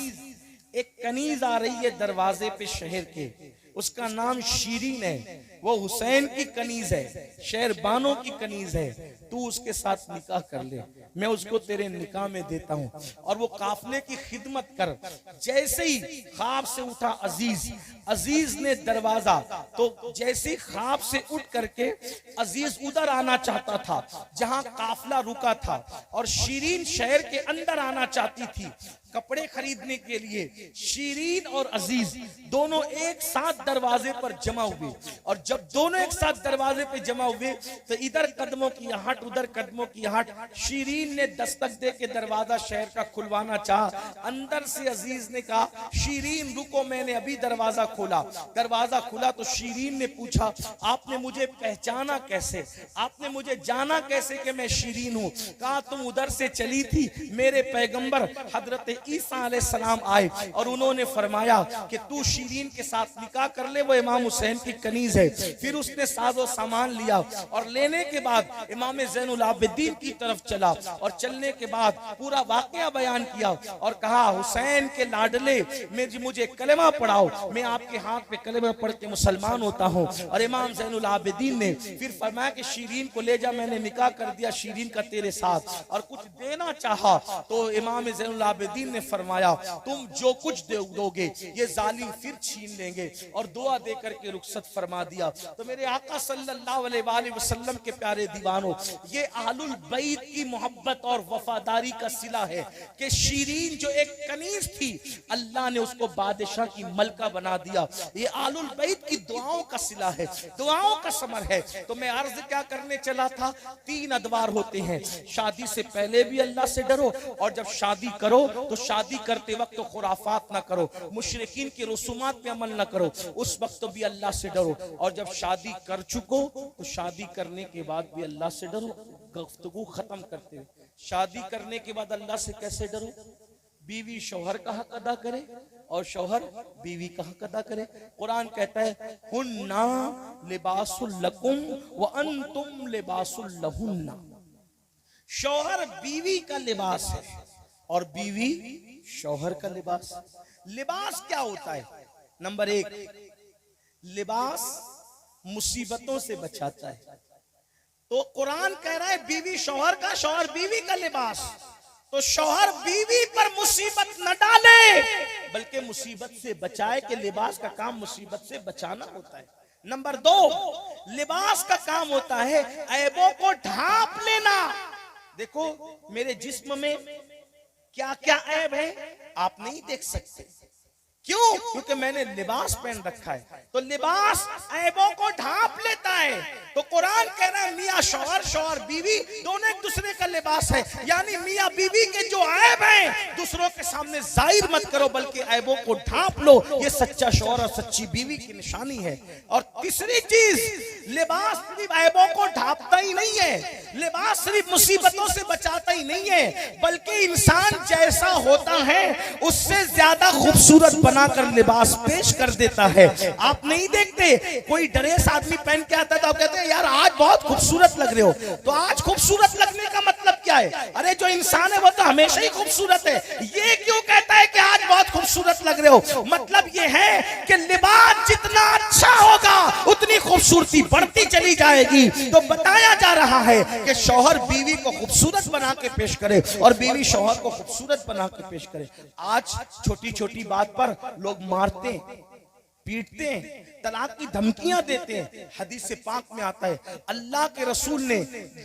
एक कनीज आ रही है दरवाजे पे शहर के, उसका नाम शीरीन है, वो हुसैन की कनीज है, शेरबानो की कनीज है, तू उसके साथ निकाह कर ले, मैं उसको तेरे निकाह में देता हूं और वो काफिले की खिदमत कर। जैसे ही ख्वाब से उठा अजीज ने दरवाजा, तो जैसे ही ख्वाब से उठ करके अजीज उधर आना चाहता था जहां काफिला रुका था, और शीरीन शहर के अंदर आना चाहती थी कपड़े खरीदने के लिए। शीरीन और अजीज दोनों एक साथ दरवाजे पर जमा हुए, और जब दोनों एक साथ दरवाजे पे जमा हुए तो इधर कदमों की आहट उधर कदमों की आहट। शीरीन ने दस्तक दे के दरवाजा शहर का खुलवाना चाहा, अंदर से अजीज ने कहा शीरीन रुको, मैंने अभी दरवाजा खोला। दरवाजा खुला तो शीरीन ने पूछा आपने मुझे पहचाना कैसे, आपने मुझे जाना कैसे कि मैं शीरीन हूँ? कहा तुम उधर से चली थी, मेरे पैगंबर हजरत ईसा अलैहिस्सलाम आए और उन्होंने फरमाया कि तू शीरीन के साथ निकाह कर ले, वो इमाम हुसैन की कनीज है। फिर उसने साजो सामान लिया और लेने के बाद इमाम ज़ैनुल आबिदीन की तरफ चला, और चलने के बाद पूरा वाकया बयान किया और कहा हुसैन के लाडले मुझे कलेमा पढ़ाओ, मैं आपके हाथ पे कलेमा पढ़ के मुसलमान होता हूँ। और इमाम ज़ैनुल आबिदीन ने फिर फरमाया कि शीरीन को ले जा, मैंने निकाह कर दिया शीरीन का तेरे साथ। और कुछ देना चाहा तो इमाम ज़ैनुल आबिदीन ने फरमाया तुम जो कुछ दोगे ये जालिम फिर छीन लेंगे, और दुआ दे करके रुखसत फरमा दिया। तो मेरे आका सल्लल्लाहु अलैहि वसल्लम के प्यारे दीवानों, ये अहलुल बैत की मोहब्बत और वफादारी का सिला है कि शीरीन जो एक कनीज थी अल्लाह ने उसको बादशाह की मलका बना दिया। ये अहलुल बैत की दुआओं का सिला है, दुआओं का समर है। तो मैं अर्ज क्या करने चला था, 3 अदवार होते हैं। शादी से पहले भी अल्लाह से डरो, और जब शादी करो तो शादी करते वक्त तो खुराफात ना करो, मुशरिकीन की रसूमात पे अमल ना करो, उस वक्त तो भी अल्लाह से डरो। और जब शादी कर चुको तो शादी करने के बाद भी अल्लाह से डरो। गुफ्तगू खत्म करते हुए, शादी करने के बाद अल्लाह से कैसे डरो? बीवी शौहर का हक अदा करे और शौहर बीवी का हक अदा करे। कुरान कहता है हुन्ना लिबासुल लकुम व अंतुम लिबासुल लहुन्ना। शौहर बीवी का लिबास है और बीवी शौहर का लिबास। लिबास क्या होता है? नंबर 1, लिबास मुसीबतों से बचाता है। तो कुरान कह रहा है बीवी शौहर का, शौहर बीवी का लिबास। तो शौहर बीवी पर मुसीबत न डाले बल्कि मुसीबत से बचाए, कि लिबास का काम मुसीबत से बचाना होता है। नंबर 2, लिबास का काम होता है ऐबों को ढांप लेना। देखो मेरे जिस्म में क्या क्या ऐब है आप नहीं देख सकते, क्यों? क्योंकि मैंने लिबास पहन रखा है। तो लिबास ऐबों को ढांप लेता है। तो कुरान कह रहा है मियाँ शौहर, शौहर बीवी दोनों एक दूसरे का लिबास है। यानी मियाँ बीवी के जो ऐब हैं दूसरों के सामने जाहिर मत करो बल्कि ऐबों को ढांप लो। ये सच्चा शौहर और सच्ची बीवी की निशानी है। और तीसरी चीज, लिबास सिर्फ ऐबों को ढांपता ही नहीं है, लिबास सिर्फ मुसीबतों से बचाता ही नहीं है, बल्कि इंसान जैसा होता है उससे ज्यादा खूबसूरत बनाकर लिबास पेश कर देता है। आप नहीं देखते कोई ड्रेस आदमी पहन के आता है तो आप कहते हैं यार आज बहुत खूबसूरत लग रहे हो। तो आज खूबसूरत लगने का मतलब क्या है? अरे जो इंसान है वो तो हमेशा ही खूबसूरत है। ये क्यों कहता है कि आज बहुत खूबसूरत लग रहे हो? मतलब ये है कि लिबास जितना अच्छा होगा उतनी खूबसूरती बढ़ती चली जाएगी। तो बताया जा रहा है कि शौहर बीवी को खूबसूरत बना के पेश करे और बीवी शौहर को खूबसूरत बना के पेश करे। आज छोटी छोटी बात पर लोग मारते हैं, पीटते हैं, तलाक की धमकियां देते हैं। हदीस से पाक में आता है अल्लाह के रसूल ने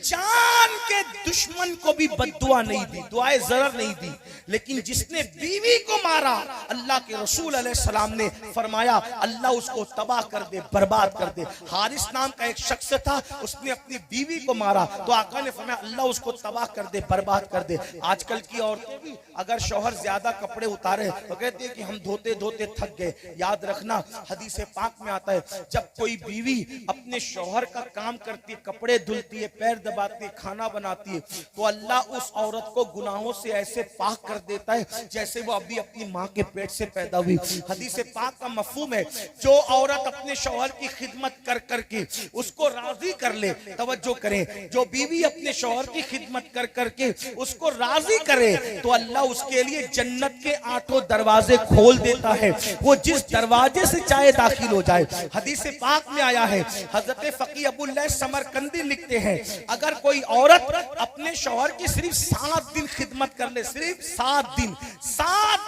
जान के दुश्मन को भी बद्दुआ नहीं दी, दुआए जरर नहीं दी, लेकिन जिसने बीवी को मारा अल्लाह के रसूल अलैहिस्सलाम ने फरमाया अल्लाह उसको तबाह कर दे, बर्बाद कर दे। हारिस नाम का एक शख्स था, उसने अपनी बीवी को मारा तो आका ने फरमाया अल्लाह उसको तबाह कर दे, बर्बाद कर दे। आजकल की औरतें भी अगर शौहर ज्यादा कपड़े उतारे तो कहती है कि हम धोते धोते थक गए। याद रखना हदीस पाक में आता है जब कोई बीवी अपने शौहर का काम करती है, कपड़े धुलती है, पैर दबाती है, खाना बनाती है, तो अल्लाह उस औरत को गुनाहों से ऐसे पाक कर देता है जैसे वो अभी अपनी माँ के पेट से पैदा हुई। हदीस पाक का मफहूम है जो औरत अपने शौहर की खिदमत कर करके उसको राजी कर ले, तवज्जो करें, जो बीवी अपने शौहर की खिदमत कर करके उसको राजी करे तो अल्लाह उसके लिए जन्नत के 8 दरवाजे खोल देता है। वो जिस दरवाजे से चाहे दाखिल हो जाए। हदीस पाक में आया है, हजरत फकी अबुल्लाह समरकंदी लिखते हैं अगर कोई औरत अपने शौहर की सिर्फ 7 दिन खिदमत कर ले, सिर्फ 7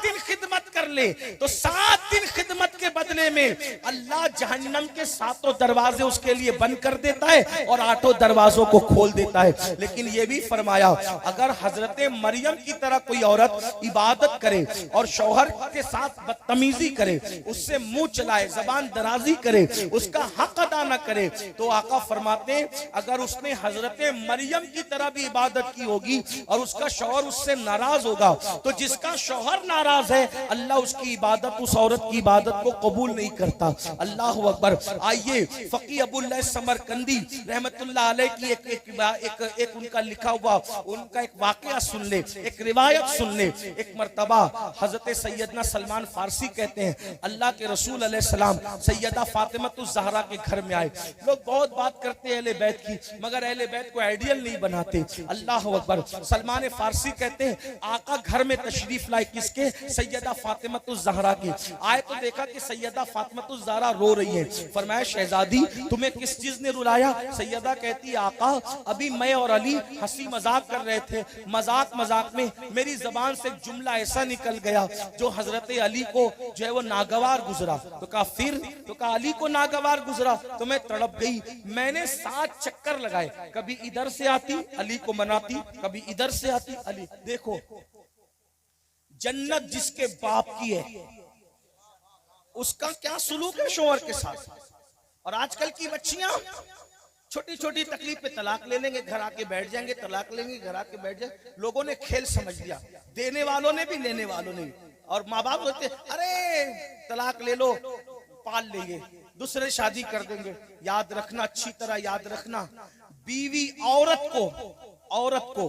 दिन खिदमत कर ले तो 7 दिन खिदमत के बदले में अल्लाह जहन्नम के 7 दरवाजे उसके लिए बंद कर देता है और 8 दरवाजों को खोल देता है। लेकिन यह भी फरमाया अगर हजरत मरियम की तरह कोई औरत इबादत करे और शौहर के साथ बदतमीजी करे, उससे मुंह चलाए, जबान दराजी करे, उसका हक अदा न करे, तो आका फरमाते अगर उसने हजरत मरियम की तरह भी इबादत की होगी और उसका शौहर उससे नाराज होगा तो जिसका शौहर नाराज है अल्लाह उसकी इबादत, उस औरत की इबादत को कबूल नहीं करता। अल्लाह अकबर। आइए फकी अबुल्लाह समरकंदी रहमतुल्लाह अलैह की एक उनका लिखा हुआ उनका एक वाकया सुन ले, एक रिवायत सुन ले। एक मर्तबा हजरत सैयदना सलमान फारसी कहते हैं अल्लाह के रसूल अलैहिस्सलाम सैयदा फातिमतुज़ ज़हरा के घर में आए। लोग बहुत बात करते हैं अहले बैत की, मगर अहले बैत को आइडियल नहीं बनाते। अल्लाह अकबर। सलमान फारसी कहते हैं आका घर में तशरीफ लाए, किसके? सैयदा फातिमतुज़ ज़हरा की। आए तो देखा कि सैयदा फातिमतुज़ ज़हरा रो रही है। फरमाया शहजादी तुम्हें किस चीज ने रुलाया? सैयदा कहती है आका अभी मैं और अली हंसी मजाक कर रहे थे, मजाक मजाक में मेरी जबान से एक जुमला ऐसा निकल गया जो हजरत अली को जो है वो नागवार गुजरा। तो कहा फिर? तो कहा अली को नागवार गुजरा तो मैं तड़प गई। मैंने 7 चक्कर लगाए, कभी इधर से आती अली को मनाती, कभी इधर से आती अली। देखो जन्नत जिसके बाप की है उसका क्या सुलूक है शौहर के साथ। और आजकल की बच्चियां छोटी छोटी तकलीफ पे तलाक ले लेंगे, घर आके बैठ जाएंगे, तलाक लेंगे, घर आके बैठ जाएंगे। लोगों ने खेल समझ लिया, देने वालों ने भी लेने वालों ने भी। और माँ बाप बोलते अरे तलाक ले लो, पाल लेंगे, दूसरे शादी कर देंगे। याद रखना, अच्छी तरह याद रखना, बीवी औरत को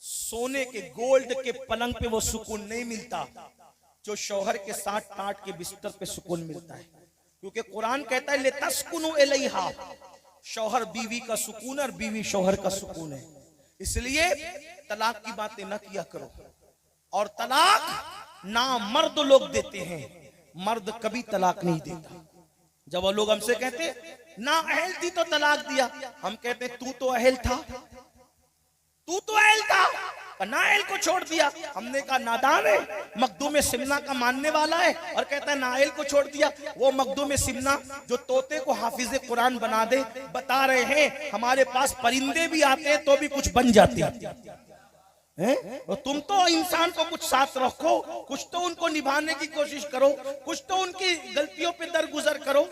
सोने के गोल्ड के पलंग पे वो सुकून नहीं मिलता जो शौहर के साथ टाट के बिस्तर पे सुकून मिलता है, क्योंकि कुरान कहता है ले तस्कुनु इलैहा, शौहर बीवी का सुकून और बीवी शौहर का सुकून है। इसलिए तलाक की बातें न किया करो। और तलाक ना मर्द लोग देते हैं, मर्द कभी तलाक नहीं देता। जब वो लोग हमसे कहते ना अहल थी तो तलाक दिया, हम कहते तू तो अहल था, तू तो अहल था, नाअहल को छोड़ दिया। हमने कहा नादान है, मखदूम सिमना का मानने वाला है और कहता है नाअहल को छोड़ दिया। वो मखदूम सिमना जो तोते को हाफिज कुरान बना दे, बता रहे हैं हमारे पास परिंदे भी आते हैं तो भी कुछ बन जाते हैं। और तुम तो इंसान को कुछ साथ रखो, कुछ तो उनको निभाने की कोशिश करो, कुछ तो उनकी गलतियों पे दरगुजर करो।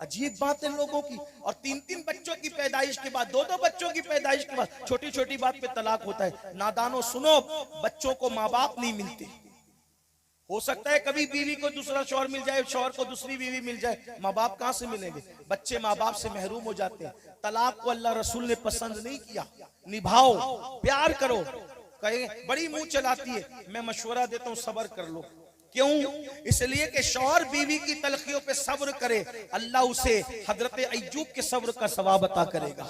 अजीब बात है लोगों की। और 3-3 बच्चों की पैदाइश के बाद, 2-2 बच्चों की पैदाइश के बाद छोटी छोटी बात पे तलाक होता है। नादानो सुनो, बच्चों को माँ बाप नहीं मिलते। हो सकता है कभी बीवी को दूसरा शौहर मिल जाए, शौहर को दूसरी बीवी मिल जाए, माँ बाप कहां से मिलेंगे? बच्चे माँ बाप से महरूम हो जाते हैं। तलाक को अल्लाह रसूल ने पसंद नहीं किया। निभाओ, प्यार करो। कहे बड़ी मुंह चलाती है, मैं मशवरा देता हूं सब्र कर लो। क्यों? इसलिए कि शौहर बीवी की तलखियों पे सब्र करे, अल्लाह उसे हजरत अय्यूब के सब्र का सवाब अता करेगा।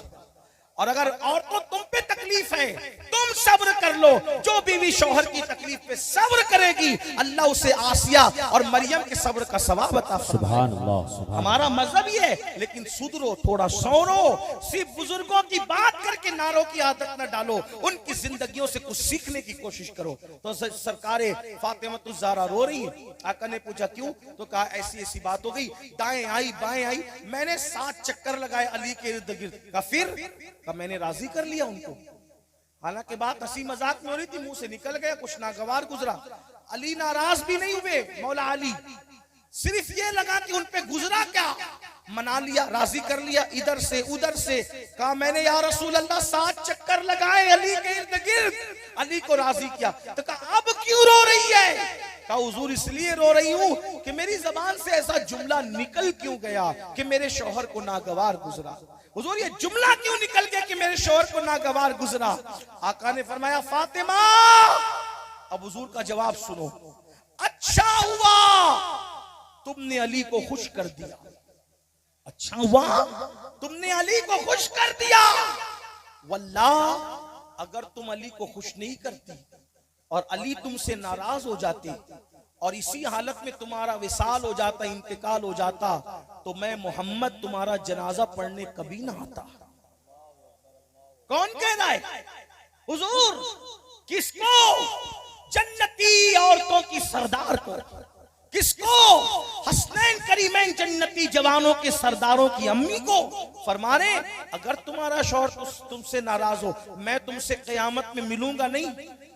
और अगर औरतों तुम पे तकलीफ है, तुम सब्र कर लो। जो बीवी शौहर की तकलीफ पे सब्र करेगी, अल्लाह उसे आसिया और मरियम के सब्र का सवाब अता फरमाएगा। सुभान अल्लाह, सुभान। हमारा मजहब ये है, लेकिन सुधरो, थोड़ा सौरो। सिर्फ बुजुर्गों की बात करके नारों की आदत न डालो, उनकी जिंदगियों से कुछ सीखने की कोशिश करो। तो सरकारे फातिमा ज़हरा रो रही है। आका ने पूछा क्यों? तो कहा ऐसी ऐसी बात हो गई, दाएं आई बाएं आई, मैंने 7 चक्कर लगाए अली के इर्द गिर्द। का फिर मैंने राजी कर लिया उनको। हालांकि बात हंसी मजाक में हो रही थी, मुंह से निकल गया, कुछ नागवार गुजरा। अली नाराज भी नहीं हुए, मौला अली सिर्फ ये लगा कि उन पे गुजरा क्या, मना लिया, राजी कर लिया, इधर से उधर से। कहा मैंने या रसूल अल्लाह 7 चक्कर लगाए अली के इर्द गिर्द, अली को राजी किया। तो कहा अब क्यों रो रही है? कहा हुजूर इसलिए रो रही हूं कि मेरी जबान से ऐसा जुमला निकल क्यों गया कि मेरे शौहर को नागवार गुजरा। हुजूर ये जुमला क्यों निकल गया कि मेरे शौहर को नागवार गुजरा? आका ने फरमाया फातिमा, अब हुजूर का जवाब सुनो, अच्छा हुआ तुमने अली को खुश कर दिया, अच्छा हुआ तुमने अली को खुश कर दिया। वल्लाह अगर तुम अली को खुश नहीं करती और अली तुमसे नाराज हो जाते और इसी हालत में तुम्हारा विसाल हो जाता, इंतकाल हो जाता, तो मैं मोहम्मद तुम्हारा जनाजा पढ़ने कभी ना आता। कौन कह रहा है? हुजूर। किसको? जन्नती औरतों की सरदार को। किसको? हसनैन करीमैन जन्नती जवानों के सरदारों की अम्मी को। फरमा रहे अगर तुम्हारा शौहर तुमसे नाराज हो, मैं तुमसे क़यामत में मिलूंगा नहीं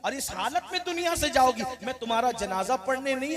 और इस हालत में दुनिया से जाओगी, मैं तुम्हारा जनाजा पढ़ने नहीं